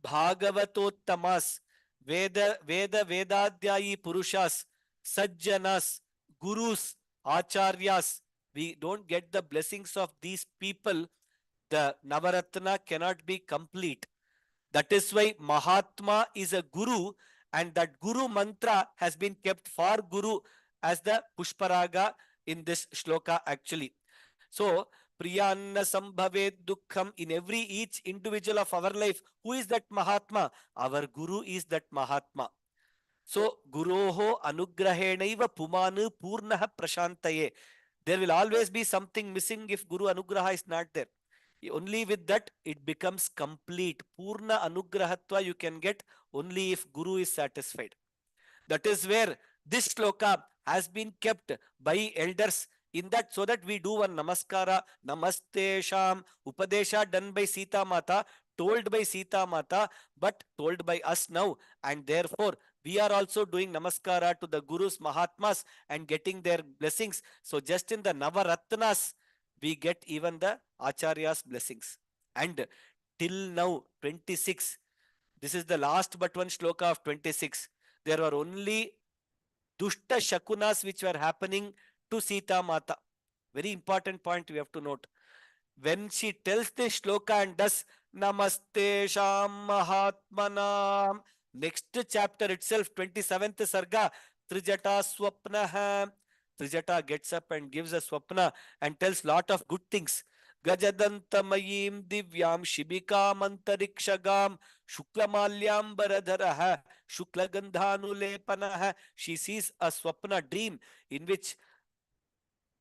Bhagavatottamas, Vedadhyayi Purushas, Sajjanas, Gurus, Acharyas, we don't get the blessings of these people, the Navaratna cannot be complete. That is why Mahatma is a guru, and that guru mantra has been kept for guru as the Pushparaga in this shloka actually. So, Priyanna Sambhavet Dukkham, in every each individual of our life, who is that Mahatma? Our guru is that Mahatma. So, Guroho Anugrahenaiva Pumanu Purnaha Prashantaye. There will always be something missing if Guru Anugraha is not there. Only with that it becomes complete. Purna Anugrahatva you can get only if Guru is satisfied. That is where this shloka has been kept by elders in that, so that we do one namaskara, namaste sham, upadesha done by Sita Mata, told by Sita Mata, but told by us now. And therefore, we are also doing namaskara to the Gurus, Mahatmas and getting their blessings. So just in the Navaratnas, we get even the Acharya's blessings. And till now, 26, this is the last but one shloka of 26. There were only dushta shakunas which were happening to Sita Mata. Very important point we have to note. When she tells this shloka and does Namaste Sham Mahatmanam, next chapter itself, 27th Sarga, Trijata Swapnaha. Trijata gets up and gives a swapna and tells lot of good things. Gajadantamayim divyam shibika mantarikshagam shuklamalyam baradharaha shuklagandhanulepanaha. She sees a swapna dream in which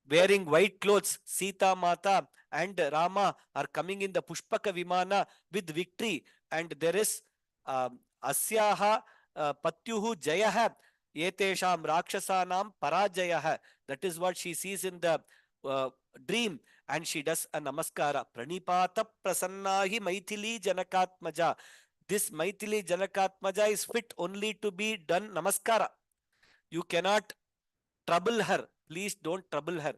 wearing white clothes, Sita Mata and Rama are coming in the Pushpaka Vimana with victory, and there is Asyaha Patyuhu Jayaha Yetesham Rakshasanam Parajayaha. That is what she sees in the dream, and she does a namaskara. Pranipata Prasannahi Maithili Janakatmaja. This Maithili Janakatmaja is fit only to be done namaskara. You cannot trouble her. Please don't trouble her.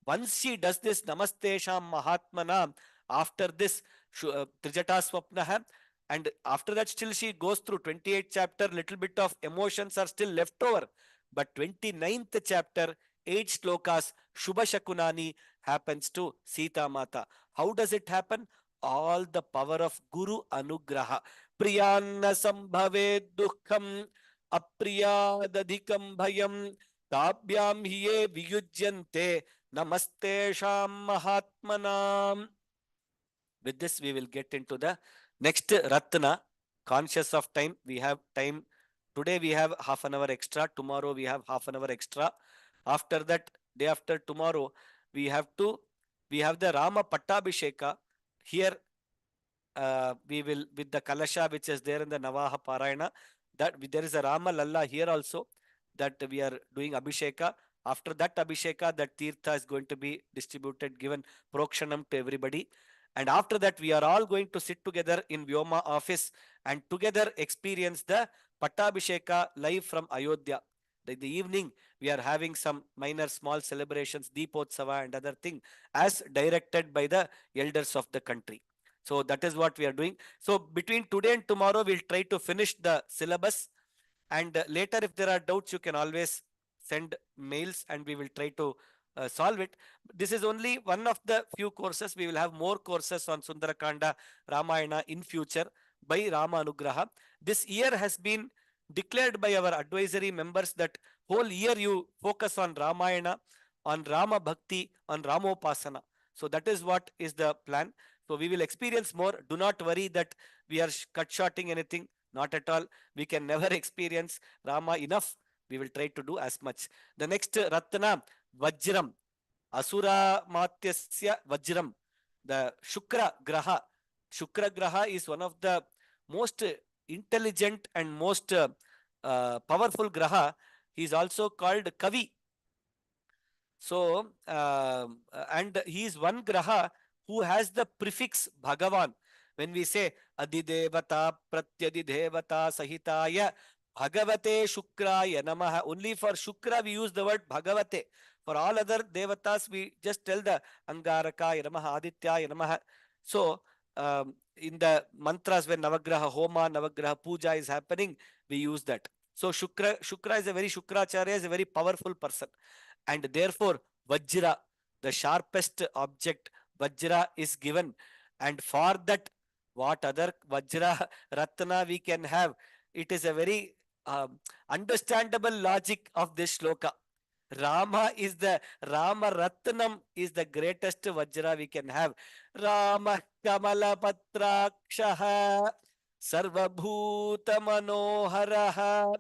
Once she does this Namaste Sham Mahatmana, after this Trijata Swapnaha, and after that still she goes through 28th chapter, little bit of emotions are still left over. But 29th chapter, 8 shlokas, Shubha Shakunani happens to Sita Mata. How does it happen? All the power of Guru Anugraha. Priyanna Sambhave Dukkham अप्रियादधिकं भयं ताभ्यां हि ये वियुज्यन्ते नमस्तेषां महात्मनाम्. With this, we will get into the next ratna. Conscious of time, we have time. Today we have half an hour extra. Tomorrow we have half an hour extra. After that, day after tomorrow, we have to we have the Rama Pattabhisheka. Here we will, with the kalasha which is there in the Navaha Parayana, that there is a Rama Lalla here also, that we are doing Abhisheka. After that Abhisheka, that Tirtha is going to be distributed, given Prokshanam to everybody. And after that, we are all going to sit together in Vyoma office and together experience the Pattabhisheka live from Ayodhya. The evening, we are having some minor small celebrations, Deepotsava and other thing, as directed by the elders of the country. So that is what we are doing. So between today and tomorrow, we'll try to finish the syllabus. And later, if there are doubts, you can always send mails and we will try to solve it. This is only one of the few courses. We will have more courses on Sundarakanda, Ramayana in future by Rama Anugraha. This year has been declared by our advisory members that whole year you focus on Ramayana, on Rama Bhakti, on Ramopasana. So that is what is the plan. So we will experience more. Do not worry that we are cut shorting anything. Not at all. We can never experience Rama enough. We will try to do as much. The next Ratna, Vajram. Asura Matyasya Vajram. The Shukra Graha. Shukra Graha is one of the most intelligent and most powerful Graha. He is also called Kavi. So, and he is one Graha who has the prefix Bhagavan. When we say Adidevata Pratyadidevata Sahitaya Bhagavate Shukraya Namaha, only for Shukra we use the word Bhagavate. For all other devatas, we just tell the Angaraka Namaha, Aditya Namaha. So, in the mantras, when Navagraha Homa, Navagraha Puja is happening, we use that. So, Shukra is a very, Shukracharya is a very powerful person. And therefore, Vajra, the sharpest object, Vajra is given. And for that, what other Vajra Ratna we can have? It is a very understandable logic of this shloka. Rama is the Rama Ratnam is the greatest Vajra we can have. Rama Kamala Patrakshaha Sarvabhuta Manoharaha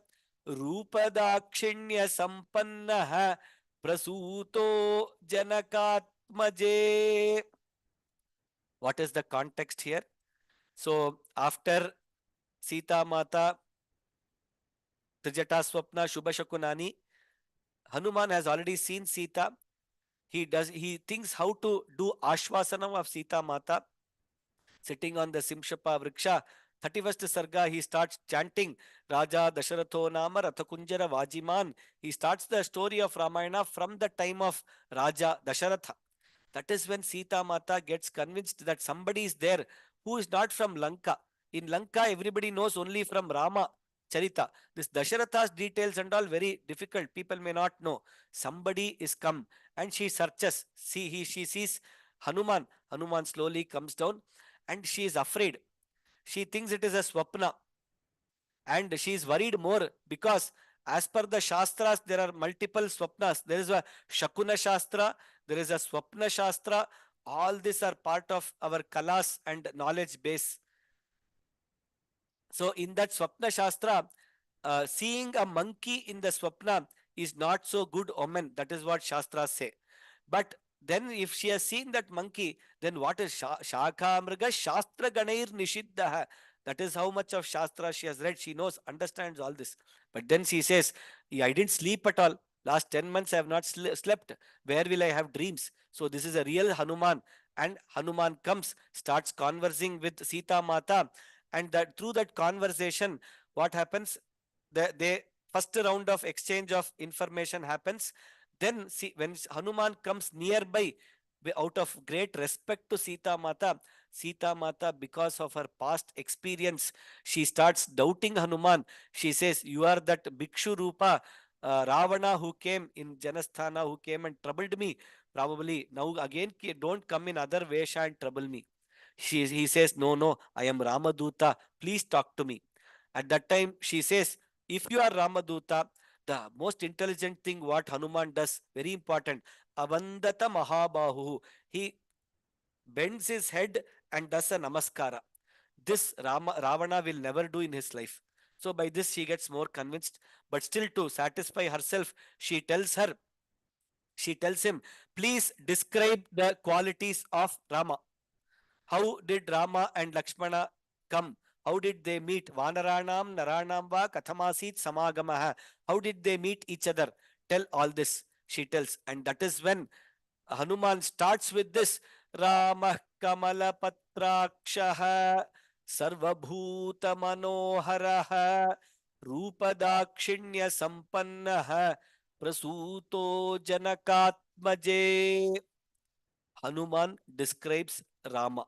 Rupadakshiniya Sampannaha Prasuto Janakatmaje. What is the context here? So after Sita Mata Trijata Swapna Shubha Hanuman has already seen Sita. He thinks how to do Ashvasanam of Sita Mata. Sitting on the Simshapa Vriksha, 31st Sarga, he starts chanting Raja Dasharatho Nama Rathakunjara Vajiman. He starts the story of Ramayana from the time of Raja Dasharatha. That is when Sita Mata gets convinced that somebody is there who is not from Lanka. In Lanka, everybody knows only from Rama Charita. This Dasharatha's details and all very difficult. People may not know. Somebody is come and she searches. She sees Hanuman. Hanuman slowly comes down and she is afraid. She thinks it is a swapna and she is worried more because as per the Shastras, there are multiple swapnas. There is a Shakuna Shastra, there is a Swapna Shastra. All these are part of our kalas and knowledge base. So in that Swapna Shastra, seeing a monkey in the Swapna is not so good omen. That is what Shastras say. But then if she has seen that monkey, then what is Shakha Mriga Shastra Ganair Nishiddha? That is how much of Shastra she has read. She knows, understands all this. But then she says, I didn't sleep at all. Last 10 months I have not slept. Where will I have dreams? So this is a real Hanuman. And Hanuman comes, starts conversing with Sita Mata. And that through that conversation, what happens? The first round of exchange of information happens. Then see, when Hanuman comes nearby, out of great respect to Sita Mata, because of her past experience, she starts doubting Hanuman. She says, you are that Bhikshu Rupa, Ravana who came in Janasthana, who came and troubled me. Probably now again, don't come in other Vesha and trouble me. He says, no, I am Ramaduta. Please talk to me. At that time, she says, If you are Ramaduta, the most intelligent thing what Hanuman does, very important, Avandata Mahabahu. He bends his head and does a namaskara. This Ravana will never do in his life. So by this she gets more convinced, but still to satisfy herself, she tells him, please describe the qualities of Rama. How did Rama and Lakshmana come? How did they meet? Vanaranam, Naranam va Kathamasit Samagamaha. How did they meet each other? Tell all this, she tells. And that is when Hanuman starts with this Ramah Kamala Patrakshaha Sarvabhuta Manoharaha Rupadakshinya Sampannaha Prasuto Janakatmaje. Hanuman describes Rama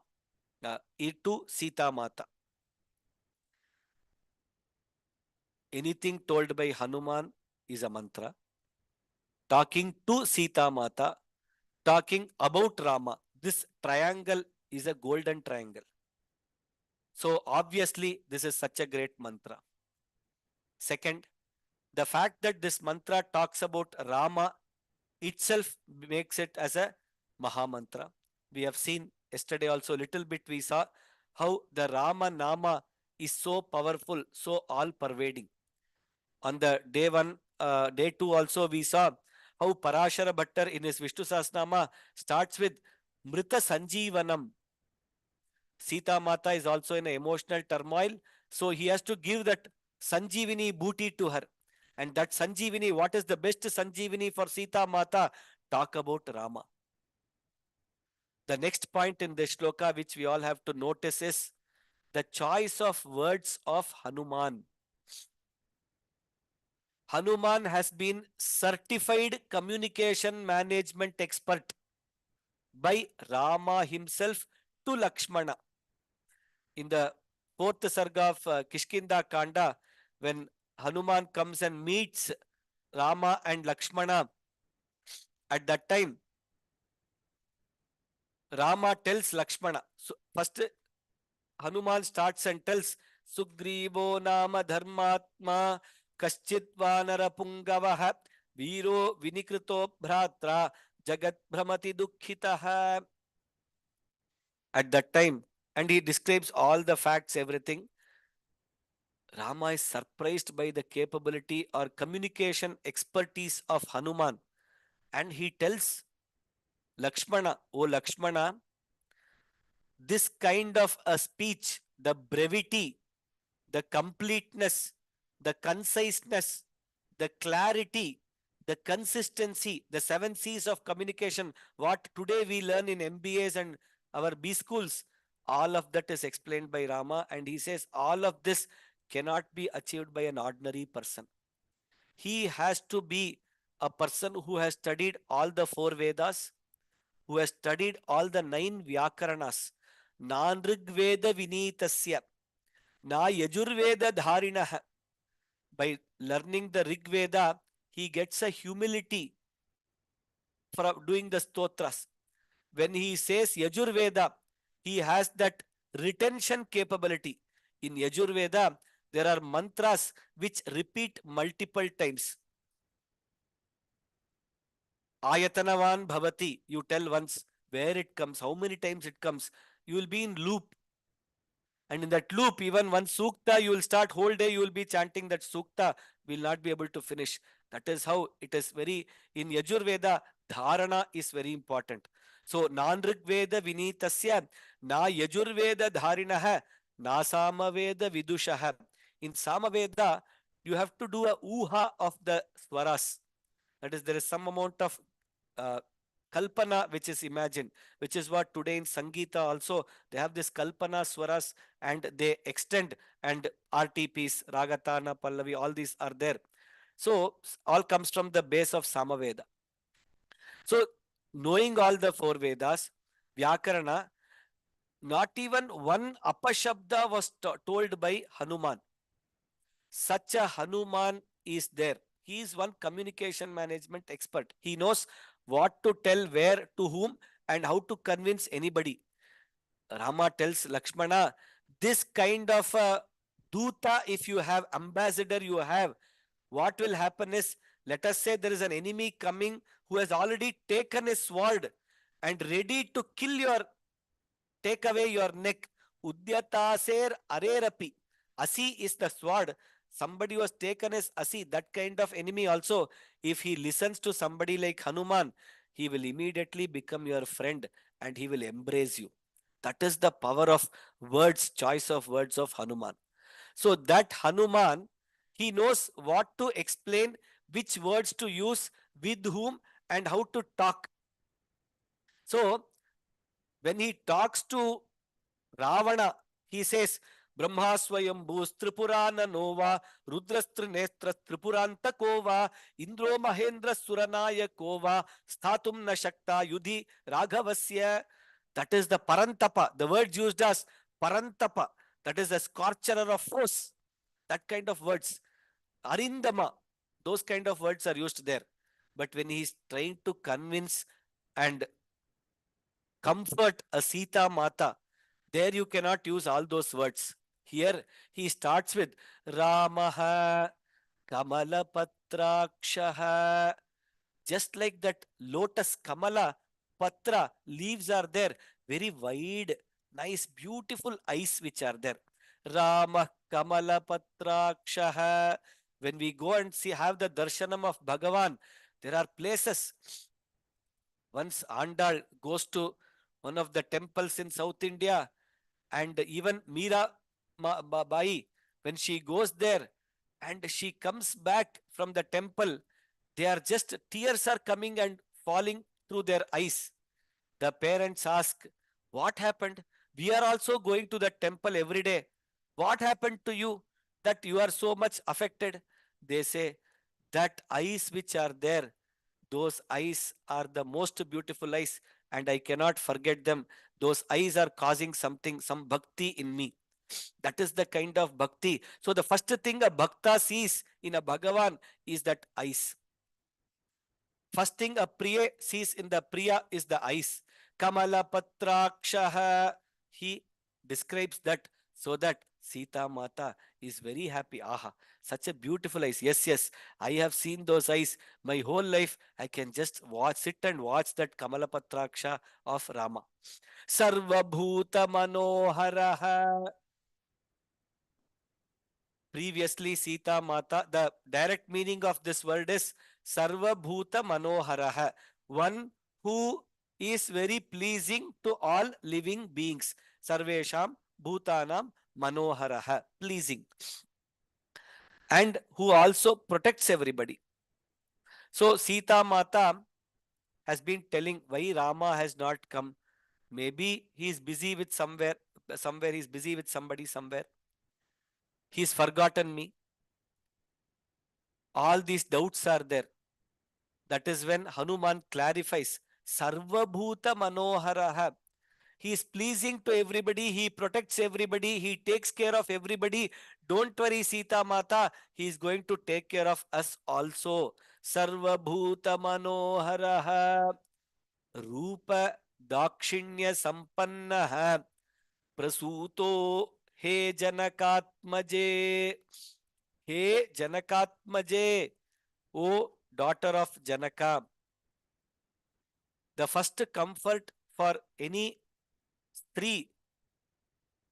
to Sita Mata. Anything told by Hanuman is a mantra. Talking to Sita Mata, talking about Rama, this triangle is a golden triangle. So obviously, this is such a great mantra. Second, the fact that this mantra talks about Rama itself makes it as a Maha Mantra. We have seen yesterday also a little bit we saw how the Rama Nama is so powerful, so all pervading. On the day two also we saw how Parashara Bhattar in his Vishnu Sahasranama starts with Mrita Sanjeevanam. Sita Mata is also in an emotional turmoil, so he has to give that Sanjeevini booty to her. And that Sanjeevini, what is the best Sanjeevini for Sita Mata? Talk about Rama. The next point in this shloka which we all have to notice is the choice of words of Hanuman. Hanuman has been certified communication management expert by Rama himself to Lakshmana. In the fourth sarga of Kishkinda Kanda, when Hanuman comes and meets Rama and Lakshmana, at that time, Rama tells Lakshmana. So first, Hanuman starts and tells Sugrivo Nama Dharmatma Kaschit Vanara Pungavaha Viro Vinikrito Bhratra Jagat Brahmati Dukkhitaha. At that time, and he describes all the facts, everything. Rama is surprised by the capability or communication expertise of Hanuman, and he tells Lakshmana, "Oh Lakshmana, this kind of a speech, the brevity, the completeness, the conciseness, the clarity, the consistency, the 7 C's of communication, what today we learn in MBAs and our B schools, all of that is explained by Rama, and he says all of this cannot be achieved by an ordinary person. He has to be a person who has studied all the 4 Vedas, who has studied all the 9 Vyakaranas, Nanrigveda Vinitasya, Na Yajurveda Dharinah. By learning the Rig Veda, he gets a humility for doing the stotras. When he says Yajurveda, he has that retention capability. In Yajurveda, there are mantras which repeat multiple times. Ayatanavan Bhavati, you tell once where it comes, how many times it comes. You will be in loop. And in that loop, even one sukta, you will start whole day, you will be chanting that sukta, will not be able to finish. That is how it is very, in Yajurveda, dharana is very important. So, Nanrigveda Vinitasya, Na Yajurveda Dharinaha, Na Samaveda Vidushaha. In Samaveda, you have to do a uha of the swaras. That is, there is some amount of uh, kalpana which is imagined, which is what today in Sangeeta also they have this kalpana swaras and they extend, and RTPs, Ragatana, Pallavi, all these are there. So all comes from the base of Samaveda. So knowing all the 4 Vedas, Vyakarana, not even one apashabda was told by Hanuman. Such a Hanuman is there. He is one communication management expert. He knows what to tell, where, to whom, and how to convince anybody. Rama tells Lakshmana, this kind of Duta, if you have, ambassador you have, what will happen is, let us say there is an enemy coming who has already taken his sword and ready to kill your, take away your neck. Udyataser arerapi. Asi is the sword. Somebody was taken as Asi, that kind of enemy also. If he listens to somebody like Hanuman, he will immediately become your friend and he will embrace you. That is the power of words, choice of words of Hanuman. So that Hanuman, he knows what to explain, which words to use, with whom, and how to talk. So when he talks to Ravana, he says, Brahma Swayambhu Tripurana Nova, Rudrastri Nestra Tripuranta Kova, Indro Mahendra Suranaya Kova, Statum Nashakta Yudhi Raghavasya. That is the Parantapa. The word used as Parantapa. That is the scorcher of force. That kind of words. Arindama. Those kind of words are used there. But when he is trying to convince and comfort a Sita Mata, there you cannot use all those words. Here he starts with Ramaha Kamalapatrakshaha. Just like that lotus Kamala Patra leaves are there, very wide, nice, beautiful eyes which are there. Rama Kamalapatrakshaha. When we go and see, have the darshanam of Bhagavan, there are places. Once Andal goes to one of the temples in South India, and even Meera Bai, when she goes there and she comes back from the temple, they are just, tears are coming and falling through their eyes. The parents ask, what happened? We are also going to the temple every day. What happened to you that you are so much affected? They say, that eyes which are there, those eyes are the most beautiful eyes, and I cannot forget them. Those eyes are causing something, some bhakti in me. That is the kind of bhakti. So the first thing a bhakta sees in a Bhagavan is that eyes. First thing a Priya sees in the Priya is the eyes. Kamala Patrakshaha. He describes that, so that Sita Mata is very happy. Aha, such a beautiful eyes. Yes, yes, I have seen those eyes. My whole life, I can just watch, sit and watch that Kamala Patraksha of Rama. Sarvabhuta Manoharaha. Previously, Sita Mata, the direct meaning of this word is Sarva Bhuta Manoharaha, one who is very pleasing to all living beings. Sarvesham Bhutanam Manoharaha, pleasing. And who also protects everybody. So Sita Mata has been telling why Rama has not come. Maybe he is busy with somewhere he is busy with somebody somewhere. He's forgotten me. All these doubts are there. That is when Hanuman clarifies, Sarvabhuta Manoharaha. He is pleasing to everybody, he protects everybody, he takes care of everybody. Don't worry, Sita Mata, he is going to take care of us also. Sarvabhuta Manoharaha. Rupa Dakshinya Sampannaha. Prasuto He Janakatmaje. He Janakatmaje. O daughter of Janaka. The first comfort for any stree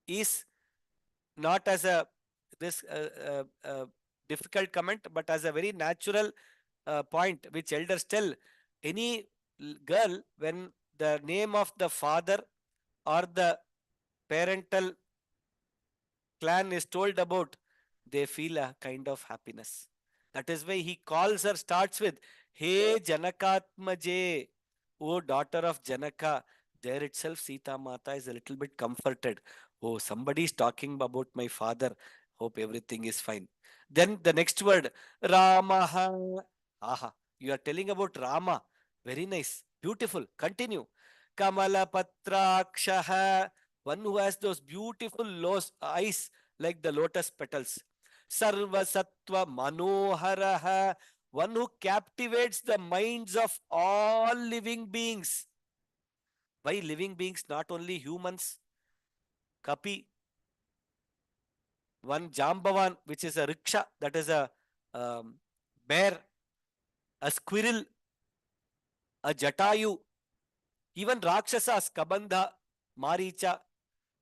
is not as a this difficult comment, but as a very natural point which elders tell. Any girl, when the name of the father or the parental clan is told about, they feel a kind of happiness. That is why he calls her, starts with, Hey Janakatmaje, O daughter of Janaka. There itself, Sita Mata is a little bit comforted. Oh, somebody is talking about my father. Hope everything is fine. Then the next word, Ramaha. Aha, you are telling about Rama. Very nice. Beautiful. Continue. Kamala Patrakshaha. One who has those beautiful eyes like the lotus petals. Sarva Sattva Manoharaha. One who captivates the minds of all living beings. Why living beings? Not only humans. Kapi, one Jambavan, which is a rickshaw, that is a bear, a squirrel, a Jatayu, even Rakshasas, Kabandha, Maricha,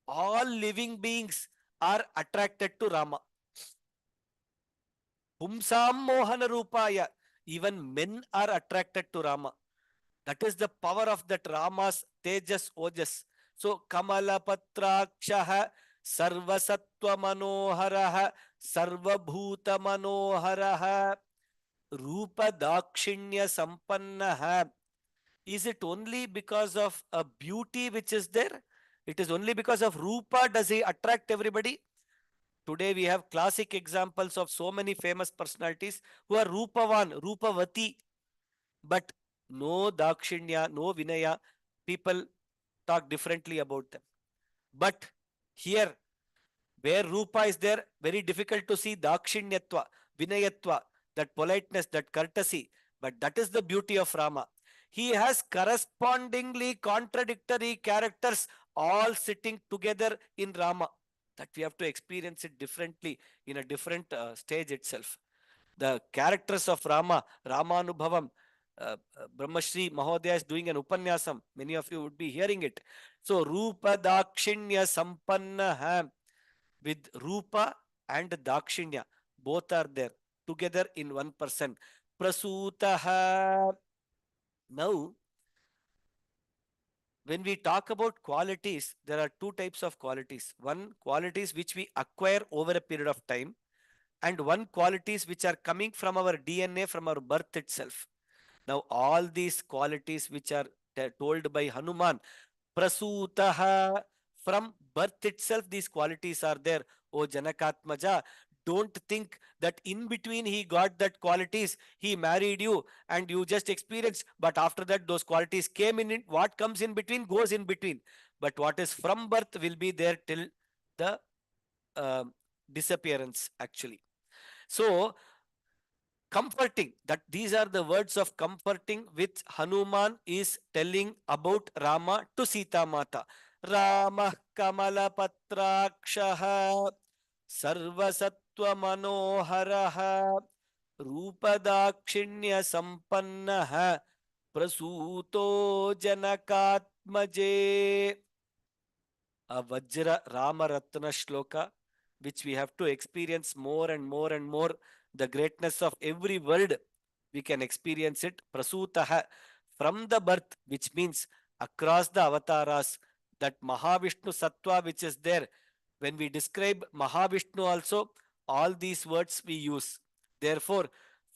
all living beings are attracted to Rama. Pumsam Mohana Rupaya, even men are attracted to Rama. That is the power of that Rama's Tejas Ojas. So Kamala Patrakshaha Sarvasattva Manoharaha Sarvabhuta Manoharaha Rupa Dakshinya Sampannaha. Is it only because of a beauty which is there? It is only because of Rupa does he attract everybody? Today we have classic examples of so many famous personalities who are Rupavan, Rupavati, but no Dakshinya, no Vinaya. People talk differently about them. But here, where Rupa is there, very difficult to see Dakshinyatva, Vinayatva, that politeness, that courtesy. But that is the beauty of Rama. He has correspondingly contradictory characters all sitting together in Rama. That we have to experience it differently in a different stage itself. The characters of Rama, Ramanubhavam, Brahmashri Mahodaya is doing an upanyasam. Many of you would be hearing it. So, Rupa Dakshinya Sampanna, with Rupa and Dakshinya, both are there together in one person. Prasutaha. Now, when we talk about qualities, there are two types of qualities. One, qualities which we acquire over a period of time, and one, qualities which are coming from our DNA, from our birth itself. Now, all these qualities which are told by Hanuman, Prasutaha, from birth itself, these qualities are there. O Janakatmaja, don't think that in between he got that qualities, he married you and you just experienced, but after that those qualities came in it. What comes in between goes in between. But what is from birth will be there till the uh, disappearance actually. So, comforting, that these are the words of comforting which Hanuman is telling about Rama to Sita Mata. Rama Kamala Patrakshaha Sarvasattva Manoharaha Rupadakshinya Sampannaha Prasuto Janakatmaje. A vajra Rama Ratna shloka, which we have to experience more and more and more. The greatness of every word, we can experience it. Prasutaha, from the birth, which means across the avatars, that Mahavishnu Sattva which is there. When we describe Mahavishnu also, all these words we use. Therefore,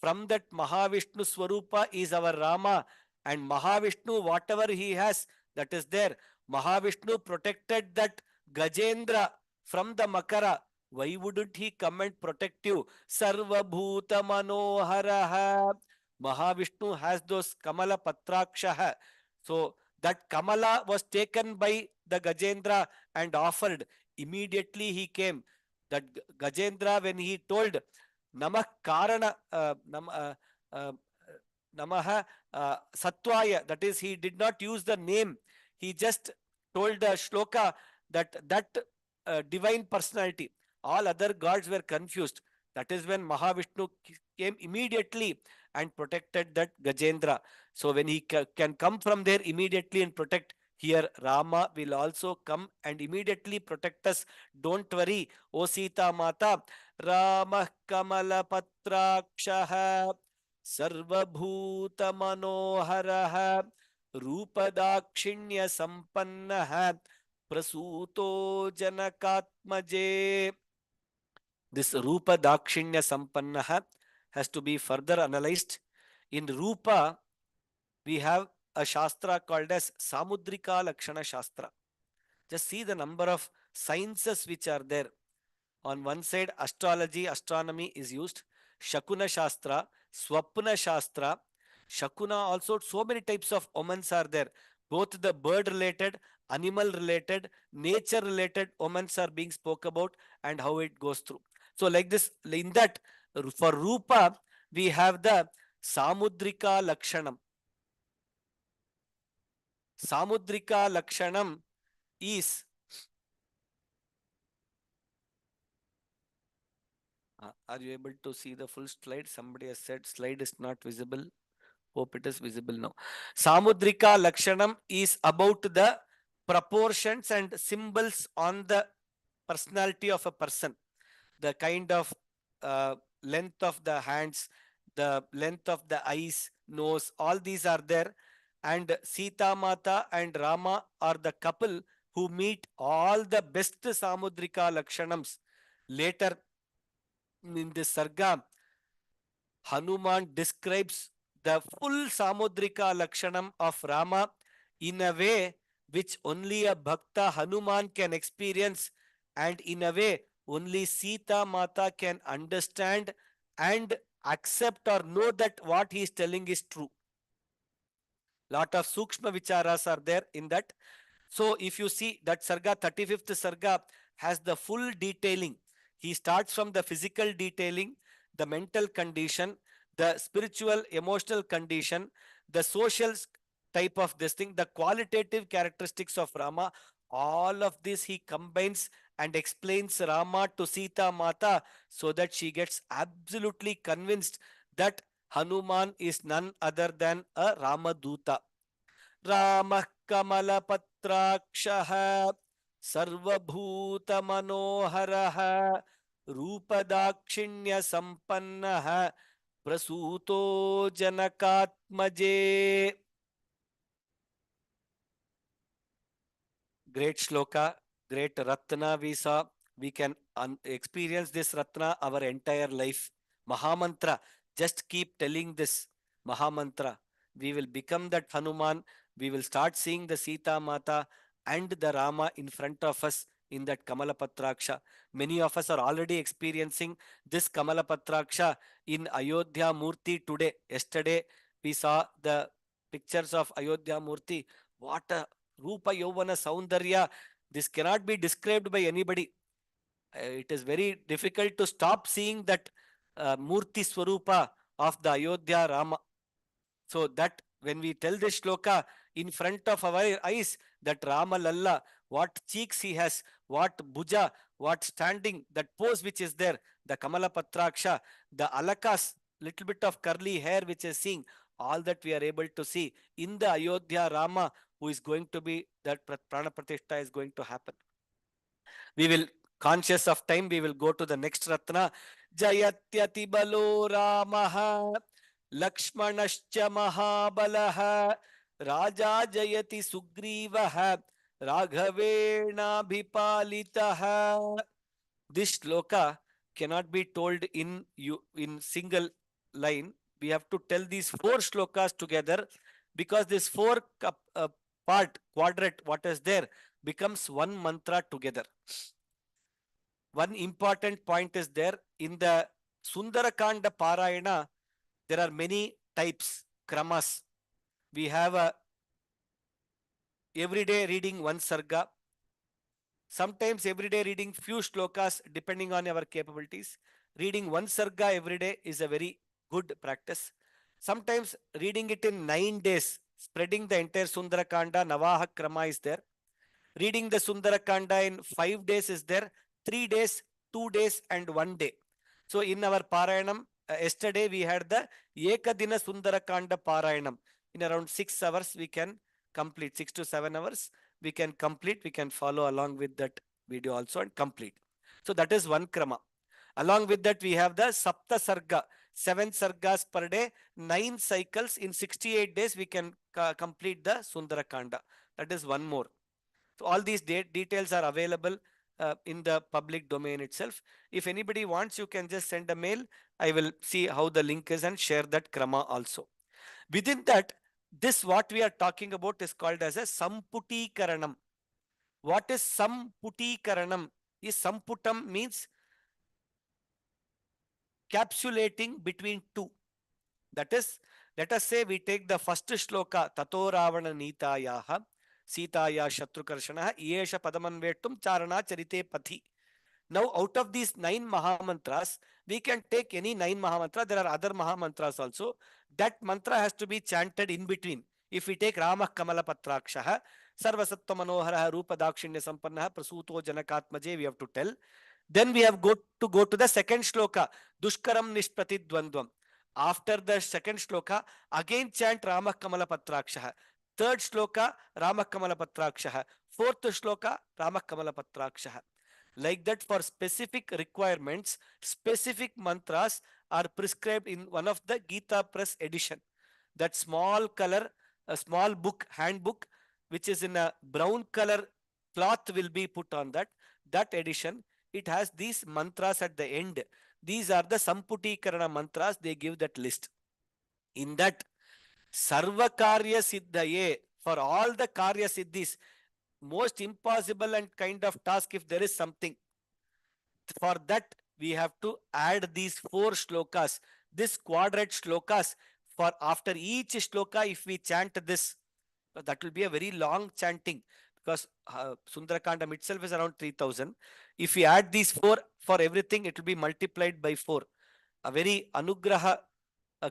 from that Mahavishnu Swarupa is our Rama, and Mahavishnu, whatever he has, that is there. Mahavishnu protected that Gajendra from the Makara. Why wouldn't he come and protect you? Sarva Bhuta Manoharaha. Mahavishnu has those Kamala Patrakshaha. So that Kamala was taken by the Gajendra and offered. Immediately he came. That Gajendra, when he told Namah Karana, uh, Namaha Satvaya, that is, he did not use the name, he just told the shloka that divine personality. All other gods were confused. That is when Mahavishnu came immediately and protected that Gajendra. So when he can come from there immediately and protect, here Rama will also come and immediately protect us. Don't worry, O Sita Mata. Rama Kamala Patrakshaha सर्वभूत मनोहरः रूपदाक्षिण्य संपन्नः प्रसूतो जनकात्मजे. This Rupa Dakshinya Sampannaha has to be further analyzed. In Rupa, we have a Shastra called as Samudrika Lakshana Shastra. Just see the number of sciences which are there. On one side, astrology, astronomy is used. Shakuna Shastra, Swapna Shastra. Shakuna also, so many types of omens are there. Both the bird related, animal related, nature related omens are being spoke about and how it goes through. So like this, in that, for Rupa, we have the Samudrika Lakshanam. Samudrika Lakshanam is, Are you able to see the full slide? Somebody has said slide is not visible. Hope it is visible now. Samudrika Lakshanam is about the proportions and symbols on the personality of a person. The kind of length of the hands, the length of the eyes, nose, all these are there. And Sita Mata and Rama are the couple who meet all the best Samudrika Lakshanams. Later in this sarga, Hanuman describes the full Samudrika Lakshanam of Rama in a way which only a Bhakta Hanuman can experience, and in a way only Sita Mata can understand and accept or know that what he is telling is true. Lot of Sukshma Vicharas are there in that. So if you see that Sarga, 35th Sarga has the full detailing. He starts from the physical detailing, the mental condition, the spiritual, emotional condition, the social type of this thing, the qualitative characteristics of Rama. All of this he combines and explains Rama to Sita Mata so that she gets absolutely convinced that Hanuman is none other than a Ramaduta. रामः कमलपत्राक्षः सर्वभूतमनोहरः रूपदाक्षिण्यसम्पन्नः प्रसूतो जनकात्मजे. Great shloka, great ratna we saw. We can experience this ratna our entire life. Mahamantra, just keep telling this Mahamantra. We will become that Hanuman. We will start seeing the Sita Mata and the Rama in front of us in that Kamala Patraksha. Many of us are already experiencing this Kamala Patraksha in Ayodhya Murti today. Yesterday, we saw the pictures of Ayodhya Murti. What a Rupa Yovana Saundarya. This cannot be described by anybody. It is very difficult to stop seeing that Murti Swarupa of the Ayodhya Rama. So that when we tell this shloka in front of our eyes, that Rama Lalla, what cheeks he has, what bhuja, what standing, that pose which is there, the Kamala Patraksha, the alakas, little bit of curly hair which is seeing, all that we are able to see in the Ayodhya Rama who is going to be, that Prana Pratishtha is going to happen. We will, conscious of time, we will go to the next Ratna. Jayatyati balo Ramaha Lakshmanascha Mahabalaha Raja Jayati Sugrivaha Raghavenabhipalitaha. This shloka cannot be told in single line. We have to tell these four shlokas together, because this four part quadrant what is there becomes one mantra together. One important point is there in the Sundarakanda Parayana. There are many types, kramas. We have a everyday reading one sarga, sometimes every day reading few shlokas depending on our capabilities. Reading one sarga every day is a very good practice. Sometimes reading it in 9 days, spreading the entire Sundarakanda, Navaha Krama is there. Reading the Sundarakanda in 5 days is there, 3 days, 2 days, and 1 day. So in our Parayanam, yesterday we had the Ekadina Sundarakanda Parayanam. In around 6 hours we can complete, 6 to 7 hours we can complete, we can follow along with that video also and complete. So that is one krama. Along with that we have the Sapta Sarga, 7 sargas per day, 9 cycles. In 68 days we can complete the Sundarakanda. That is one more. So all these details are available in the public domain itself. If anybody wants, you can just send a mail. I will see how the link is and share that krama also. Within that, this what we are talking about is called as a Samputikaranam. What is Samputikaranam? Is Samputam means capsulating between two. That is, let us say we take the first shloka, Tato Ravana Nitayaha Sitaya Shatrukarshana Yesha Padamanvetum Charana Charite Pathi. Now, out of these 9 Mahamantras, we can take any 9 Mahamantra. There are other Mahamantras also. That mantra has to be chanted in between. If we take Ramah Kamala Patrakshaha, Sarvasattva Manoharaha Rupa Dakshinya Sampannaha Prasuto Janakatmaje, we have to tell. Then we have to go to the second shloka, Dushkaram Nishpratidvandvam. After the second shloka, again chant Ramah Kamala Patrakshaha. Third shloka, Ramah Kamala Patrakshaha. Fourth shloka, Ramah Kamala Patrakshaha. Like that, for specific requirements, specific mantras are prescribed in one of the Gita Press edition. That small color, a small book, handbook, which is in a brown color cloth will be put on that edition. It has these mantras at the end. These are the Samputi-karana mantras. They give that list. In that, Sarva Karya Siddhaye, for all the Karya Siddhis, most impossible and kind of task, if there is something, for that we have to add these 4 shlokas, this quadrant shlokas. For after each shloka, if we chant this, that will be a very long chanting, because Sundarakandam itself is around 3000. If we add these 4 for everything, it will be multiplied by 4. A very anugraha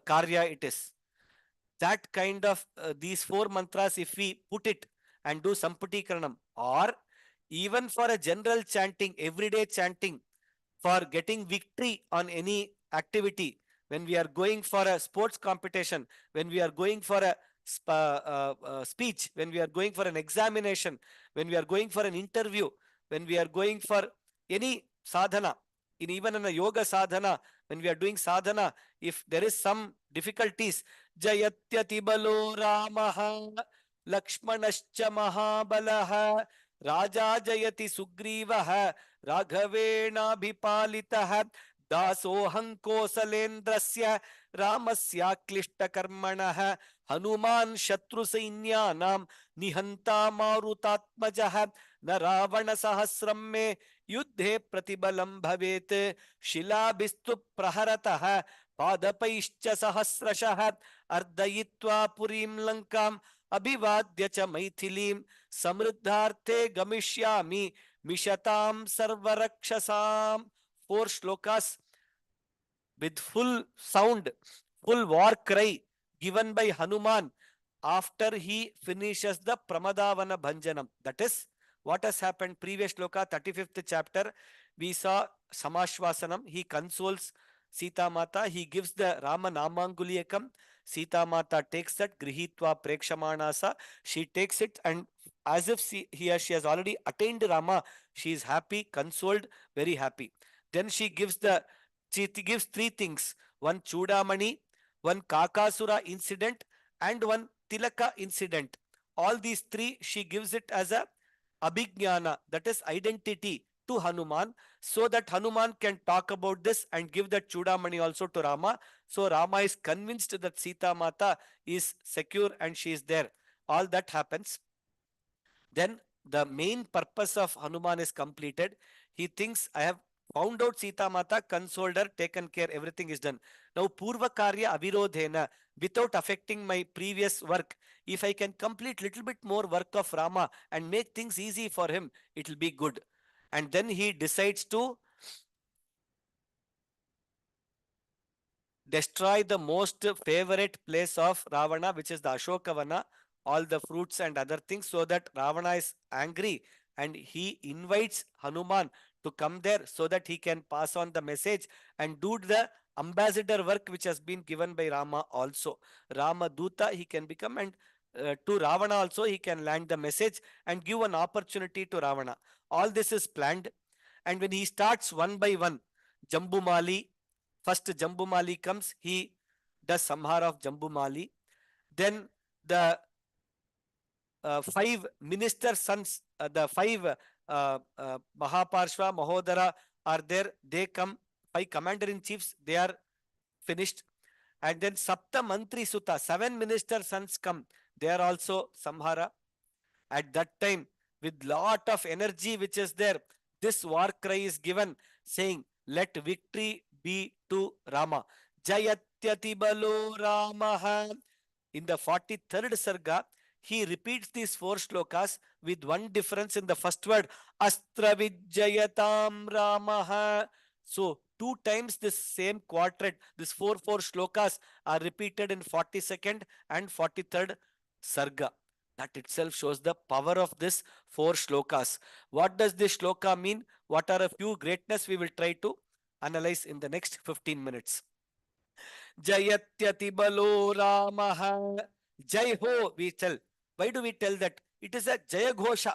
karya it is. That kind of these 4 mantras, if we put it and do Samputi Karanam, or even for a general chanting, everyday chanting, for getting victory on any activity, when we are going for a sports competition, when we are going for a speech, when we are going for an examination, when we are going for an interview, when we are going for any sadhana, even in a yoga sadhana, when we are doing sadhana, if there is some difficulties, Jayatyati balo Ramaha Lakshmanascha Mahabalaha Raja Jayati Sugrivaha राघवेणाभिपालितः दासोऽहं कोसलेन्द्रस्य रामस्याक्लिष्टकर्मणः Hanuman शत्रुसैन्यानां निहन्ता मारुतात्मजः न रावणसहस्रं मे युद्धे प्रतिबलं भवेत् शिलाभिस्तु प्रहरतः पादपैश्च सहस्रशः अर्दयित्वा पुरीं लङ्काम् अभिवाद्य च मैथिलीं समृद्धार्थे गमिष्यामि Mishatam Sarvarakshasam. 4 shlokas with full sound, full war cry given by Hanuman after he finishes the Pramadavana Bhanjanam. That is what has happened. Previous shloka, 35th chapter, we saw Samashvasanam. He consoles Sita Mata. He gives the Rama Namanguliyakam. Sita Mata takes that, Grihitva Prekshamanasa. She takes it, and as if she has already attained Rama, she is happy, consoled, very happy. Then she gives 3 things: one Chudamani, one Kakasura incident, and one Tilaka incident. All these 3 she gives it as a abhignana, that is identity, to Hanuman, so that Hanuman can talk about this and give that Chudamani also to Rama. So Rama is convinced that Sita Mata is secure and she is there. All that happens. Then the main purpose of Hanuman is completed. He thinks, I have found out Sita Mata, consoled her, taken care, everything is done. Now Purva Karya Avirodhena, without affecting my previous work, if I can complete little bit more work of Rama and make things easy for him, it will be good. And then he decides to destroy the most favorite place of Ravana, which is the Ashokavana, all the fruits and other things, so that Ravana is angry and he invites Hanuman to come there so that he can pass on the message and do the ambassador work which has been given by Rama also. Rama Duta he can become, and to Ravana also he can land the message and give an opportunity to Ravana. All this is planned, and when he starts one by one, Jambumali, first Jambumali comes, he does samhara of Jambumali. Then the 5 minister sons, the 5 Mahaparshva, Mahodara are there. They come, 5 commander-in-chiefs, they are finished. And then Sapta Mantri Sutta, 7 minister sons come. They are also samhara. At that time, with lot of energy which is there, this war cry is given, saying, let victory be to Rama. Jayatyati balo Ramaha. In the 43rd Sarga, he repeats these 4 shlokas with one difference in the first word, Astra Vijayatam Ramaha. So 2 times this same quadrat, this 4 shlokas are repeated in 42nd and 43rd Sarga. That itself shows the power of this four shlokas. What does this shloka mean? What are a few greatness we will try to analyze in the next 15 minutes. Jayatyati balo Ramaha. Jai ho, we tell. Why do we tell that? It is a Jaya Ghosha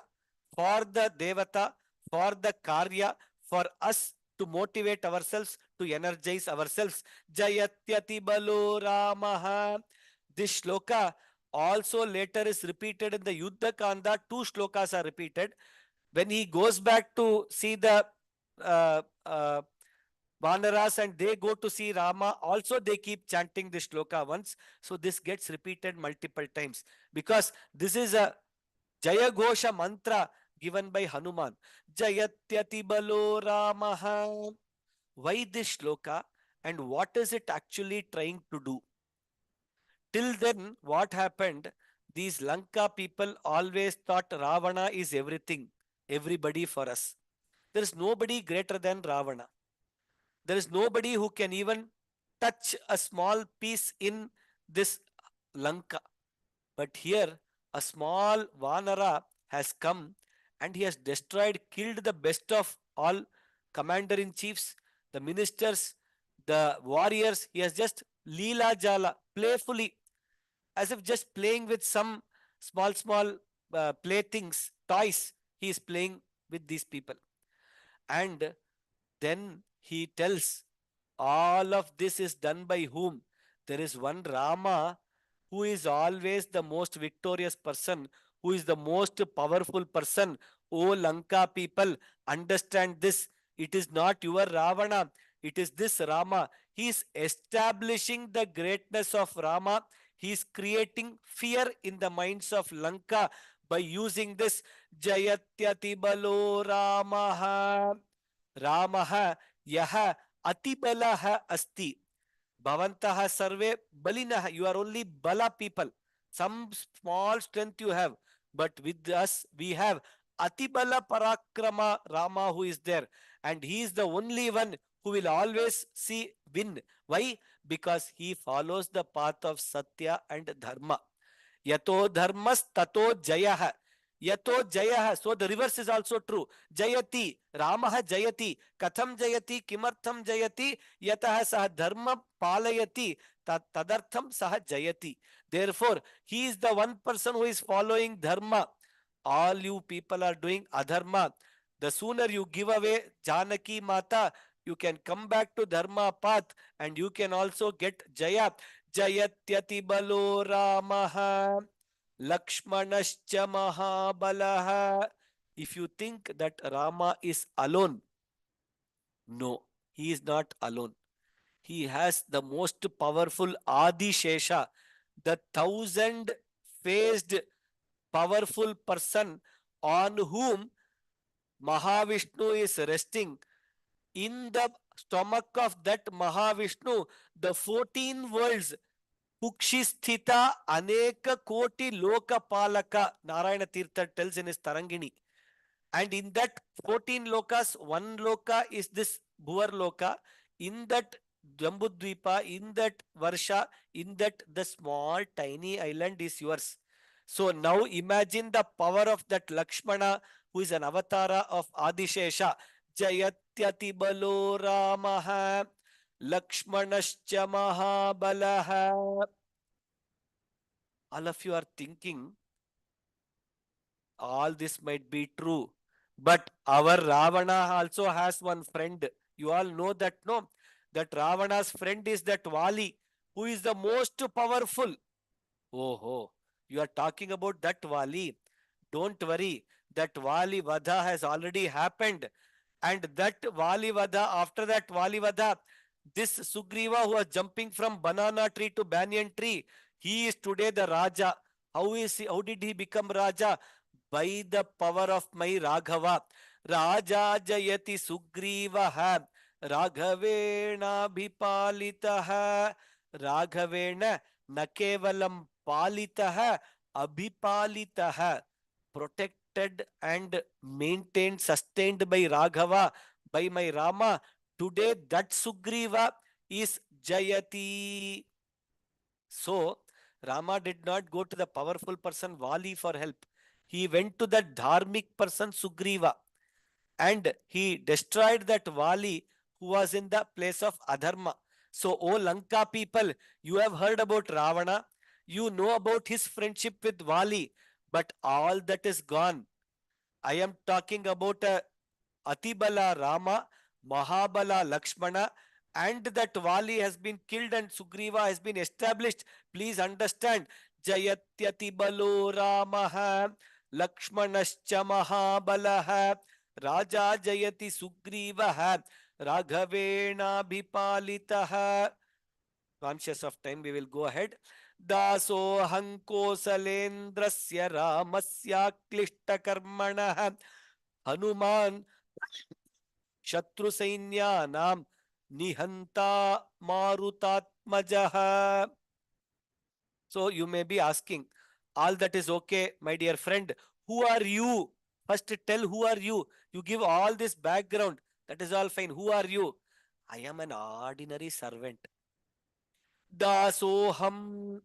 for the Devata, for the Karya, for us to motivate ourselves, to energize ourselves. Jayatyati balo Ramaha. This shloka also later is repeated in the Yuddha Kanda. Two shlokas are repeated. When he goes back to see the uh, uh, Vanaras and they go to see Rama, also they keep chanting this shloka once. So this gets repeated multiple times because this is a Jaya Ghosha mantra given by Hanuman. Jayatyati balo Ramaha. Why this shloka and what is it actually trying to do? Till then, what happened? These Lanka people always thought Ravana is everything, everybody for us. There is nobody greater than Ravana. There is nobody who can even touch a small piece in this Lanka. But here, a small Vanara has come and he has destroyed, killed the best of all commander in chiefs, the ministers, the warriors. He has just Leela Jala, playfully, as if just playing with some small playthings, toys. He is playing with these people. And then he tells all of this is done by whom? There is one Rama who is always the most victorious person, who is the most powerful person. O Lanka people, understand this. It is not your Ravana, it is this Rama. He is establishing the greatness of Rama. He is creating fear in the minds of Lanka by using this Jayatyati Balo Ramaha. Ramaha Yaha Atibalaha Asti. Bhavantaha Sarve Balinaha. You are only Bala people. Some small strength you have. But with us, we have Atibala Parakrama Rama who is there. And he is the only one who will always see win. Why? Because he follows the path of Satya and Dharma. Yato dharmas tato jayah. Yato jayah. So the reverse is also true. Jayati. Ramah jayati. Katham jayati. Kimartham jayati. Yatah sah dharma palayati. Tadartham sah jayati. Therefore, he is the one person who is following dharma. All you people are doing adharma. The sooner you give away Janaki Mata, you can come back to dharma path and you can also get jaya. Jayatyati balo Ramaha Lakshmanascha Mahabalaha. If you think that Rama is alone, no, he is not alone. He has the most powerful Adi Shesha, the 1,000-faced powerful person on whom Mahavishnu is resting. In the stomach of that Mahavishnu, the 14 worlds, Pukshithita Aneka Koti Lokapalaka, Narayana Tirtha tells in his Tarangini. And in that 14 lokas, one loka is this Bhuvar loka. In that Jambudvipa, in that Varsha, in that the small tiny island is yours. So now imagine the power of that Lakshmana, who is an avatara of Adishesha. Jayatyati balo Ramaha Lakshmanascha Mahabalaha. All of you are thinking all this might be true. But our Ravana also has one friend. You all know that, no? That Ravana's friend is that Vali, who is the most powerful. Oh, you are talking about that Vali. Don't worry, that Vali Vada has already happened. And that Vali Vada, after that Vali Vada, this Sugriva who was jumping from banana tree to banyan tree, he is today the Raja. How did he become Raja? By the power of my Raghava. Raja Jayati Sugrivaha Raghavena Bhipalitaha. Raghavena Nakevalam Palitaha Abhipalitaha. Protected and maintained, sustained by Raghava, by my Rama. Today that Sugriva is Jayati. So Rama did not go to the powerful person Vali for help. He went to that dharmic person Sugriva, and he destroyed that Vali who was in the place of adharma. So, O Lanka people, you have heard about Ravana, you know about his friendship with Vali, but all that is gone. I am talking about Atibala Rama, Mahabala Lakshmana, and that Vali has been killed and Sugriva has been established. Please understand. Jayatyati balo Ramaha, Lakshmanascha Mahabalaha, Raja Jayati Sugrivaha, Raghavena Bhipalitaha. Conscious of time, we will go ahead. Dasoham Kosalendrasya Ramasya Klishtakarmanah Hanuman Shatrusainyanaam Nihanta Marutatmajaha. So you may be asking, all that is okay, my dear friend. Who are you? First tell who are you. You give all this background. That is all fine. Who are you? I am an ordinary servant. Dasoham.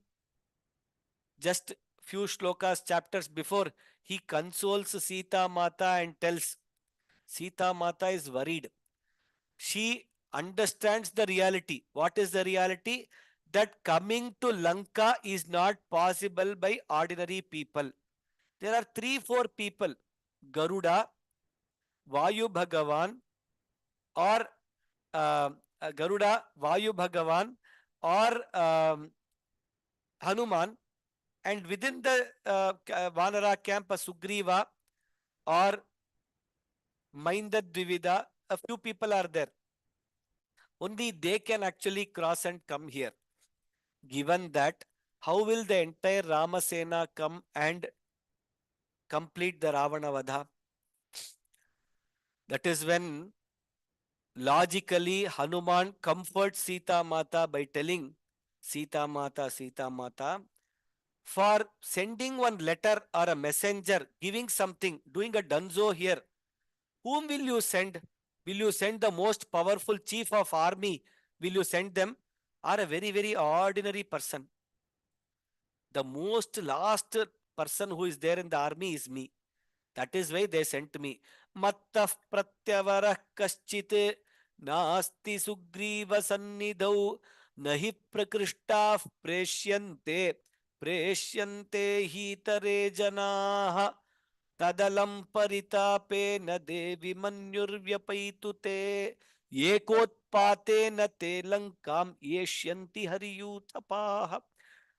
Just few shlokas, chapters before, he consoles Sita Mata and tells Sita Mata is worried. She understands the reality. What is the reality? That coming to Lanka is not possible by ordinary people. There are three, four people: Garuda, Vayu Bhagavan, or Garuda, Vayu Bhagavan, or Hanuman, and within the Vanara camp, a Sugriva or Mainda Dvivida, a few people are there. Only they can actually cross and come here. Given that, how will the entire Ramasena come and complete the Ravana Vadha? That is when logically Hanuman comforts Sita Mata by telling Sita Mata, for sending one letter or a messenger, giving something, doing a dunzo here, whom will you send? Will you send the most powerful chief of army? Will you send them? Or a very, very ordinary person? The most last person who is there in the army is me. That is why they sent me. Mattah pratyavarah kaschit nasti sugriva sannidhau nahi prakrishtaah preshyante hitare janaah tadalam paritape devi manyurvyapaitu ekotpate te lankam yeshyanti hariyutapah.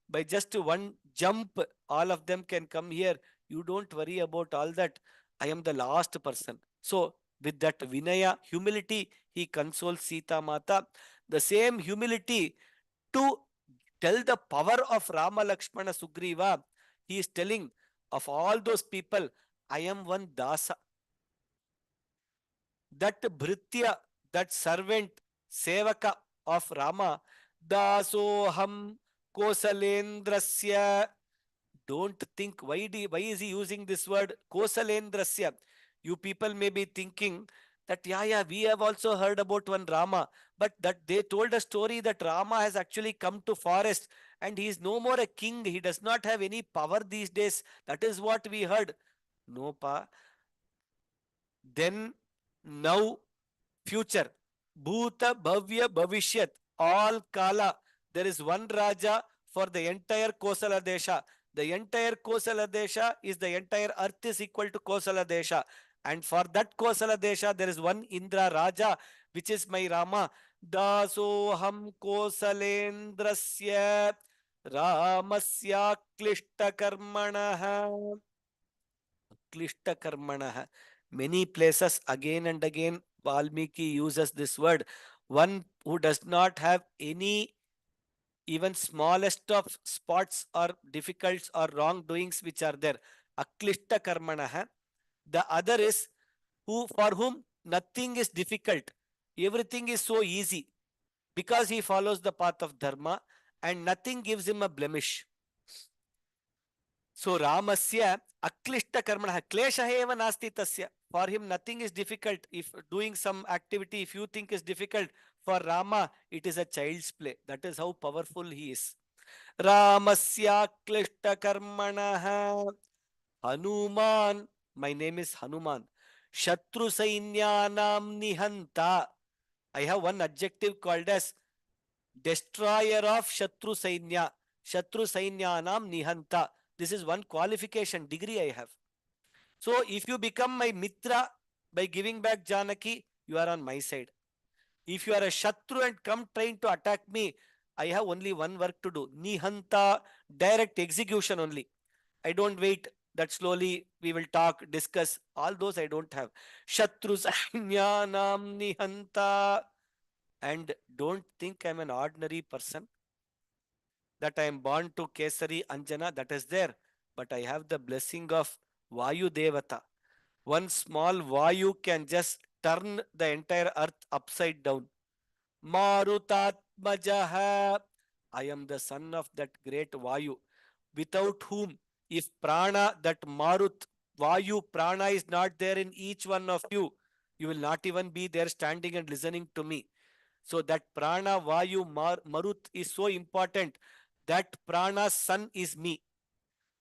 By just one jump, all of them can come here. You don't worry about all that. I am the last person. So, with that Vinaya, humility, he consoles Sita Mata. The same humility to tell the power of Rama, Lakshmana, Sugriva. He is telling of all those people, I am one Dasa. That Bhritya, that servant, Sevaka of Rama, Dasoham Kosalendrasya. Don't think why is he using this word Kosalendrasya? You people may be thinking that yeah, we have also heard about one Rama, but that they told a story that Rama has actually come to forest and he is no more a king. He does not have any power these days. That is what we heard. No, pa. Then, now, future, Bhuta, Bhavya, Bhavishyat, all Kala. There is one Raja for the entire Kosala Desha. The entire Kosala Desha is the entire earth is equal to Kosala Desha. And for that Kosala Desha, there is one Indra Raja, which is my Rama. Dasoham Kosalendrasya Ramasya Klishta Karmanaha. Klishta Karmanaha. Many places again and again Valmiki uses this word. One who does not have any even smallest of spots or difficulties or wrongdoings which are there. Aklishta Karmanaha. The other is who for whom nothing is difficult. Everything is so easy because he follows the path of dharma and nothing gives him a blemish. So Ramasya aklishta karmana klesha eva nasti tasya. For him nothing is difficult. If doing some activity, if you think is difficult, for Rama it is a child's play. That is how powerful he is. Ramasya klishta karmanaha. Hanuman, my name is Hanuman. Shatru sainyanam nihanta. I have one adjective called as destroyer of Shatru Sainya. Shatru Sainyanam Nihanta. This is one qualification degree I have. So if you become my Mitra by giving back Janaki, you are on my side. If you are a Shatru and come trying to attack me, I have only one work to do. Nihanta, direct execution only. I don't wait that slowly we will talk, discuss. All those I don't have. Shatru Sainyanam Nihanta. And don't think I'm an ordinary person, that I am born to Kesari Anjana, that is there. But I have the blessing of Vayu Devata. One small Vayu can just turn the entire earth upside down. Marutatmajaha. I am the son of that great Vayu, without whom, if prana, that Marut, Vayu, prana is not there in each one of you, you will not even be there standing and listening to me. So that prana, Vayu, Marut is so important. That prana son is me.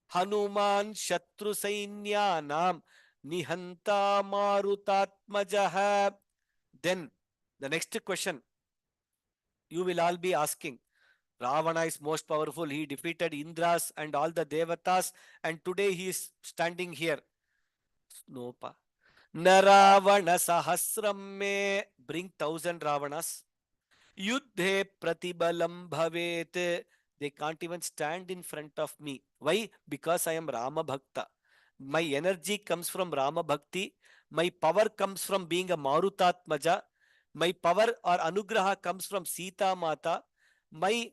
Hanuman Shatru Sainyanam Nihanta Marutatmajaha. Then the next question you will all be asking. Ravana is most powerful. He defeated Indras and all the Devatas, and today he is standing here. No, pa. Naravana Sahasram me. Bring 1,000 Ravanas. Yuddhe pratibalam bhavet. They can't even stand in front of me. Why? Because I am Rama Bhakta. My energy comes from Rama Bhakti. My power comes from being a Marutatmaja. My power or Anugraha comes from Sita Mata. My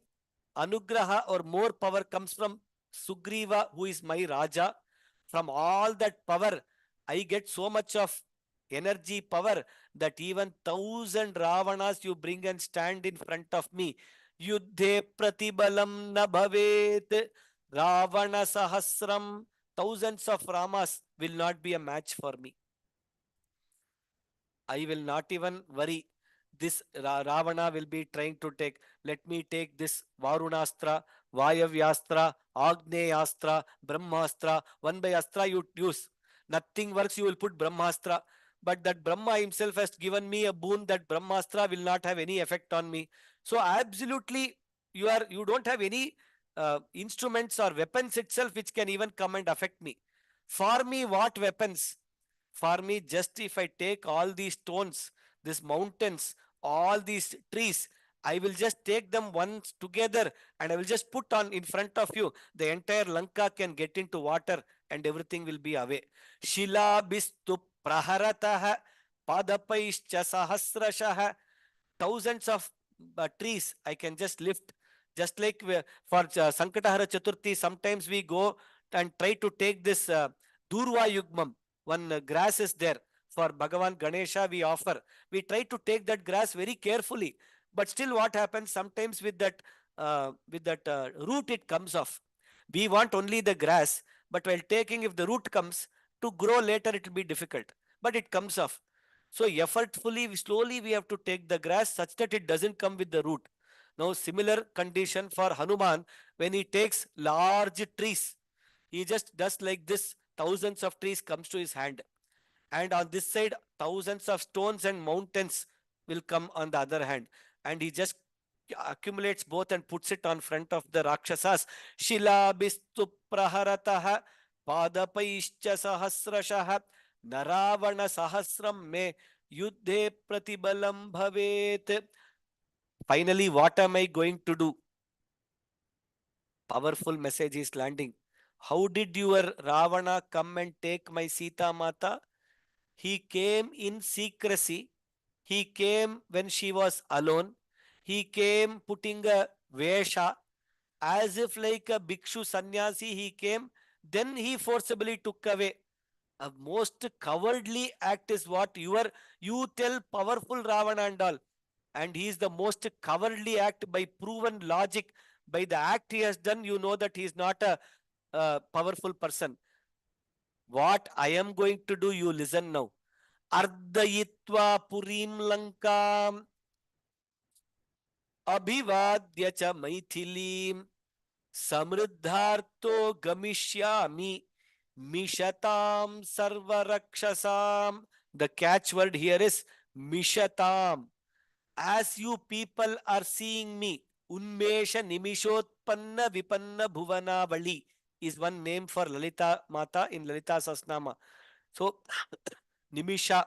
Anugraha or more power comes from Sugriva, who is my Raja. From all that power, I get so much of energy, power, that even 1,000 Ravanas you bring and stand in front of me. Yuddhe pratibalam na bhavet. Ravana sahasram. Thousands of Ramas will not be a match for me. I will not even worry. This Ravana will be trying to take. Let me take this Varunastra, Vayavyastra, Agneyastra, Brahmastra. One by Astra you use. Nothing works, you will put Brahmastra. But that Brahma himself has given me a boon that Brahmastra will not have any effect on me. So absolutely, you don't have any instruments or weapons itself which can even come and affect me. For me, what weapons? For me, just if I take all these stones, these mountains, all these trees, I will just take them once together and I will just put on in front of you. The entire Lanka can get into water and everything will be away. Shila bistu praharataha padapaischa sahasrashaha. Thousands of trees I can just lift. Just like for Sankatahara Chaturthi, sometimes we go and try to take this Durva Yugmam. One grass is there. For Bhagavan Ganesha, we offer. We try to take that grass very carefully. But still, what happens sometimes with that root, it comes off. We want only the grass, but while taking, if the root comes to grow later, it will be difficult. But it comes off. So effortfully, slowly we have to take the grass such that it doesn't come with the root. Now, similar condition for Hanuman, when he takes large trees, he just does like this, thousands of trees comes to his hand. And on this side, thousands of stones and mountains will come on the other hand. And he just accumulates both and puts it on front of the Rakshasas. Shila bistu praharataha padapaischa sahasrashaha naravana sahasram me yuddhe pratibalam bhavet. Finally, what am I going to do? Powerful message is landing. How did your Ravana come and take my Sita Mata? He came in secrecy. He came when she was alone. He came putting a vesha, as if like a bhikshu sannyasi. He came, then he forcibly took away. A most cowardly act is what you tell powerful Ravana and all. And he is the most cowardly act by proven logic. By the act he has done, you know that he is not a powerful person. What I am going to do, you listen now. Ardayitva Purim Lankam Abhivadya cha Maithilim. Samruddharto Gamishyami Mishatam Sarvarakshasam. The catchword here is Mishatam. As you people are seeing me, Unmesha Nimishotpanna Vipanna Bhuvanavali is one name for Lalita Mata in Lalita Sasnama. So Misha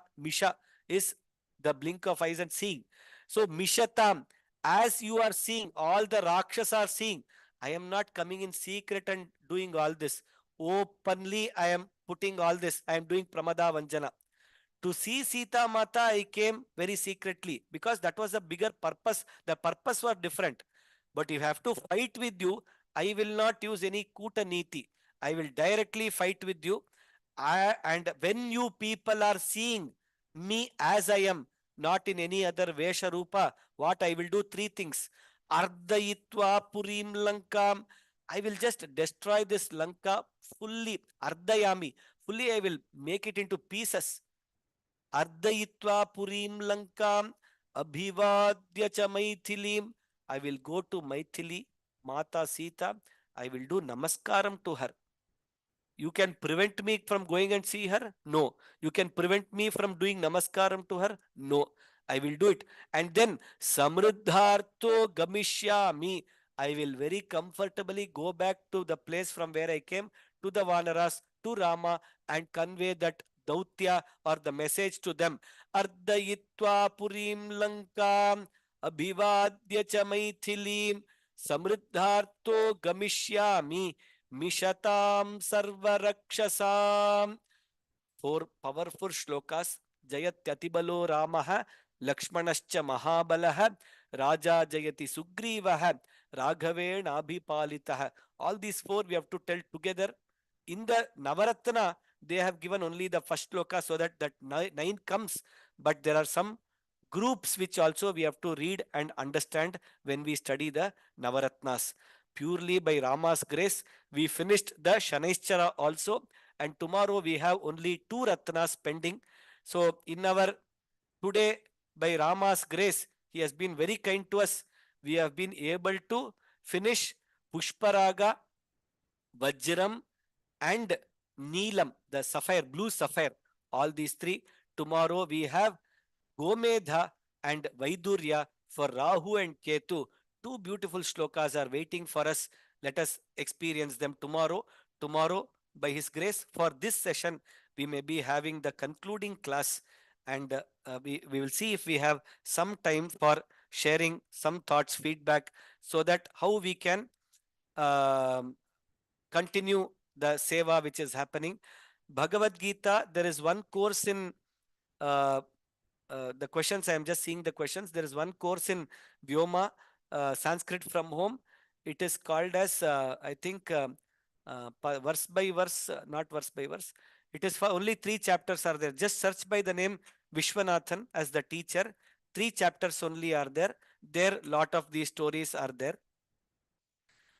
is the blink of eyes and seeing. So Mishatam, as you are seeing, all the Rakshas are seeing. I am not coming in secret and doing all this. Openly, I am putting all this. I am doing Pramada Vanjana. To see Sita Mata, I came very secretly because that was a bigger purpose. The purpose was different. But if I have to fight with you, I will not use any Kuta Niti. I will directly fight with you. And when you people are seeing me as I am, not in any other Vesha Rupa, what I will do? Three things. Ardayitva Purim Lankam. I will just destroy this Lanka fully. Ardayami. Fully I will make it into pieces. Ardayitva Purim Lankam Abhivadya cha Maithilim. I will go to Maithili, Mata Sita. I will do Namaskaram to her. You can prevent me from going and see her? No. You can prevent me from doing namaskaram to her? No. I will do it. And then Samruddharto Gamishyami. I will very comfortably go back to the place from where I came, to the Vanaras, to Rama, and convey that Dautya or the message to them. Ardayitva Purim Lankam Abhivadya cha Maithilim Samruddharto Gamishyami Mishatam Sarvarakshasam. Four powerful shlokas. Jayatyatibalo Ramaha Lakshmanascha Mahabalaha Raja Jayati Sugrivaha Raghavena Abhipalitaha. All these four we have to tell together. In the Navaratna, they have given only the first shloka so that nine comes. But there are some groups which also we have to read and understand when we study the Navaratnas. Purely by Rama's grace, we finished the Shanaishchara also, and tomorrow we have only two Ratnas pending. So, in our today, by Rama's grace, he has been very kind to us. We have been able to finish Pushparaga, Vajram, and Neelam, the sapphire, blue sapphire. All these three. Tomorrow we have Gomedha and Vaidurya for Rahu and Ketu. Two beautiful shlokas are waiting for us. Let us experience them tomorrow. Tomorrow, by His grace, for this session, we may be having the concluding class, and we will see if we have some time for sharing some thoughts, feedback, so that how we can um, continue the seva which is happening. Bhagavad Gita, there is one course in uh, the questions. I am just seeing the questions. There is one course in Vyoma, Sanskrit from home. It is called as, I think, verse by verse, not verse by verse. It is for only 3 chapters are there. Just search by the name Vishwanathan as the teacher. 3 chapters only are there. There, lot of these stories are there.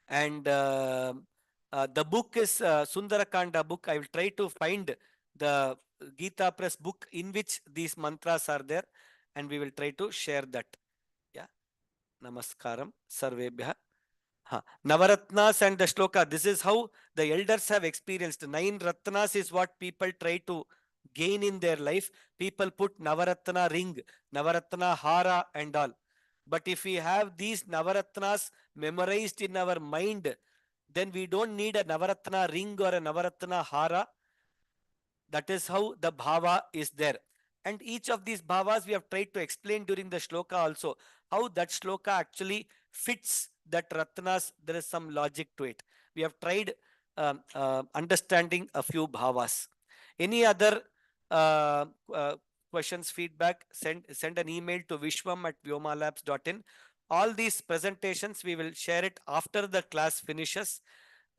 And the book is Sundarakanda book. I will try to find the Gita Press book in which these mantras are there, and we will try to share that. Yeah. Namaskaram Sarvebhya. Navaratnas and the shloka. This is how the elders have experienced. 9 ratnas is what people try to gain in their life. People put Navaratna ring, Navaratna hara, and all. But if we have these Navaratnas memorized in our mind, then we don't need a Navaratna ring or a Navaratna hara. That is how the bhava is there. And each of these bhavas we have tried to explain during the shloka also. How that shloka actually fits that ratnas. There is some logic to it. We have tried understanding a few bhavas. Any other uh, uh, questions, feedback, send an email to vishwam@vyomalabs.in. All these presentations we will share it after the class finishes.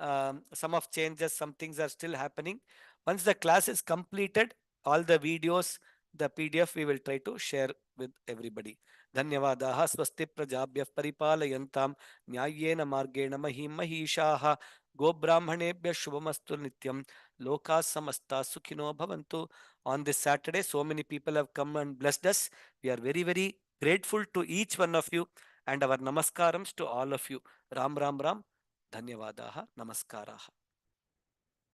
Some of changes, some things are still happening. Once the class is completed, all the videos, the PDF, we will try to share with everybody. धन्यवादाः स्वस्ति प्रजाभ्यः परिपालयन्तां न्याय्येन मार्गेण महीं महिषाः गोब्राह्मणेभ्यः शुभमस्तु नित्यं लोकाः समस्ताः सुखिनो भवन्तु. On this Saturday, so many people have come and blessed us. We are very, very grateful to each one of you, and our namaskarams to all of you. Ram Ram Ram. ಧನ್ಯವಾದಾः ನಮಸ್ಕಾರಾः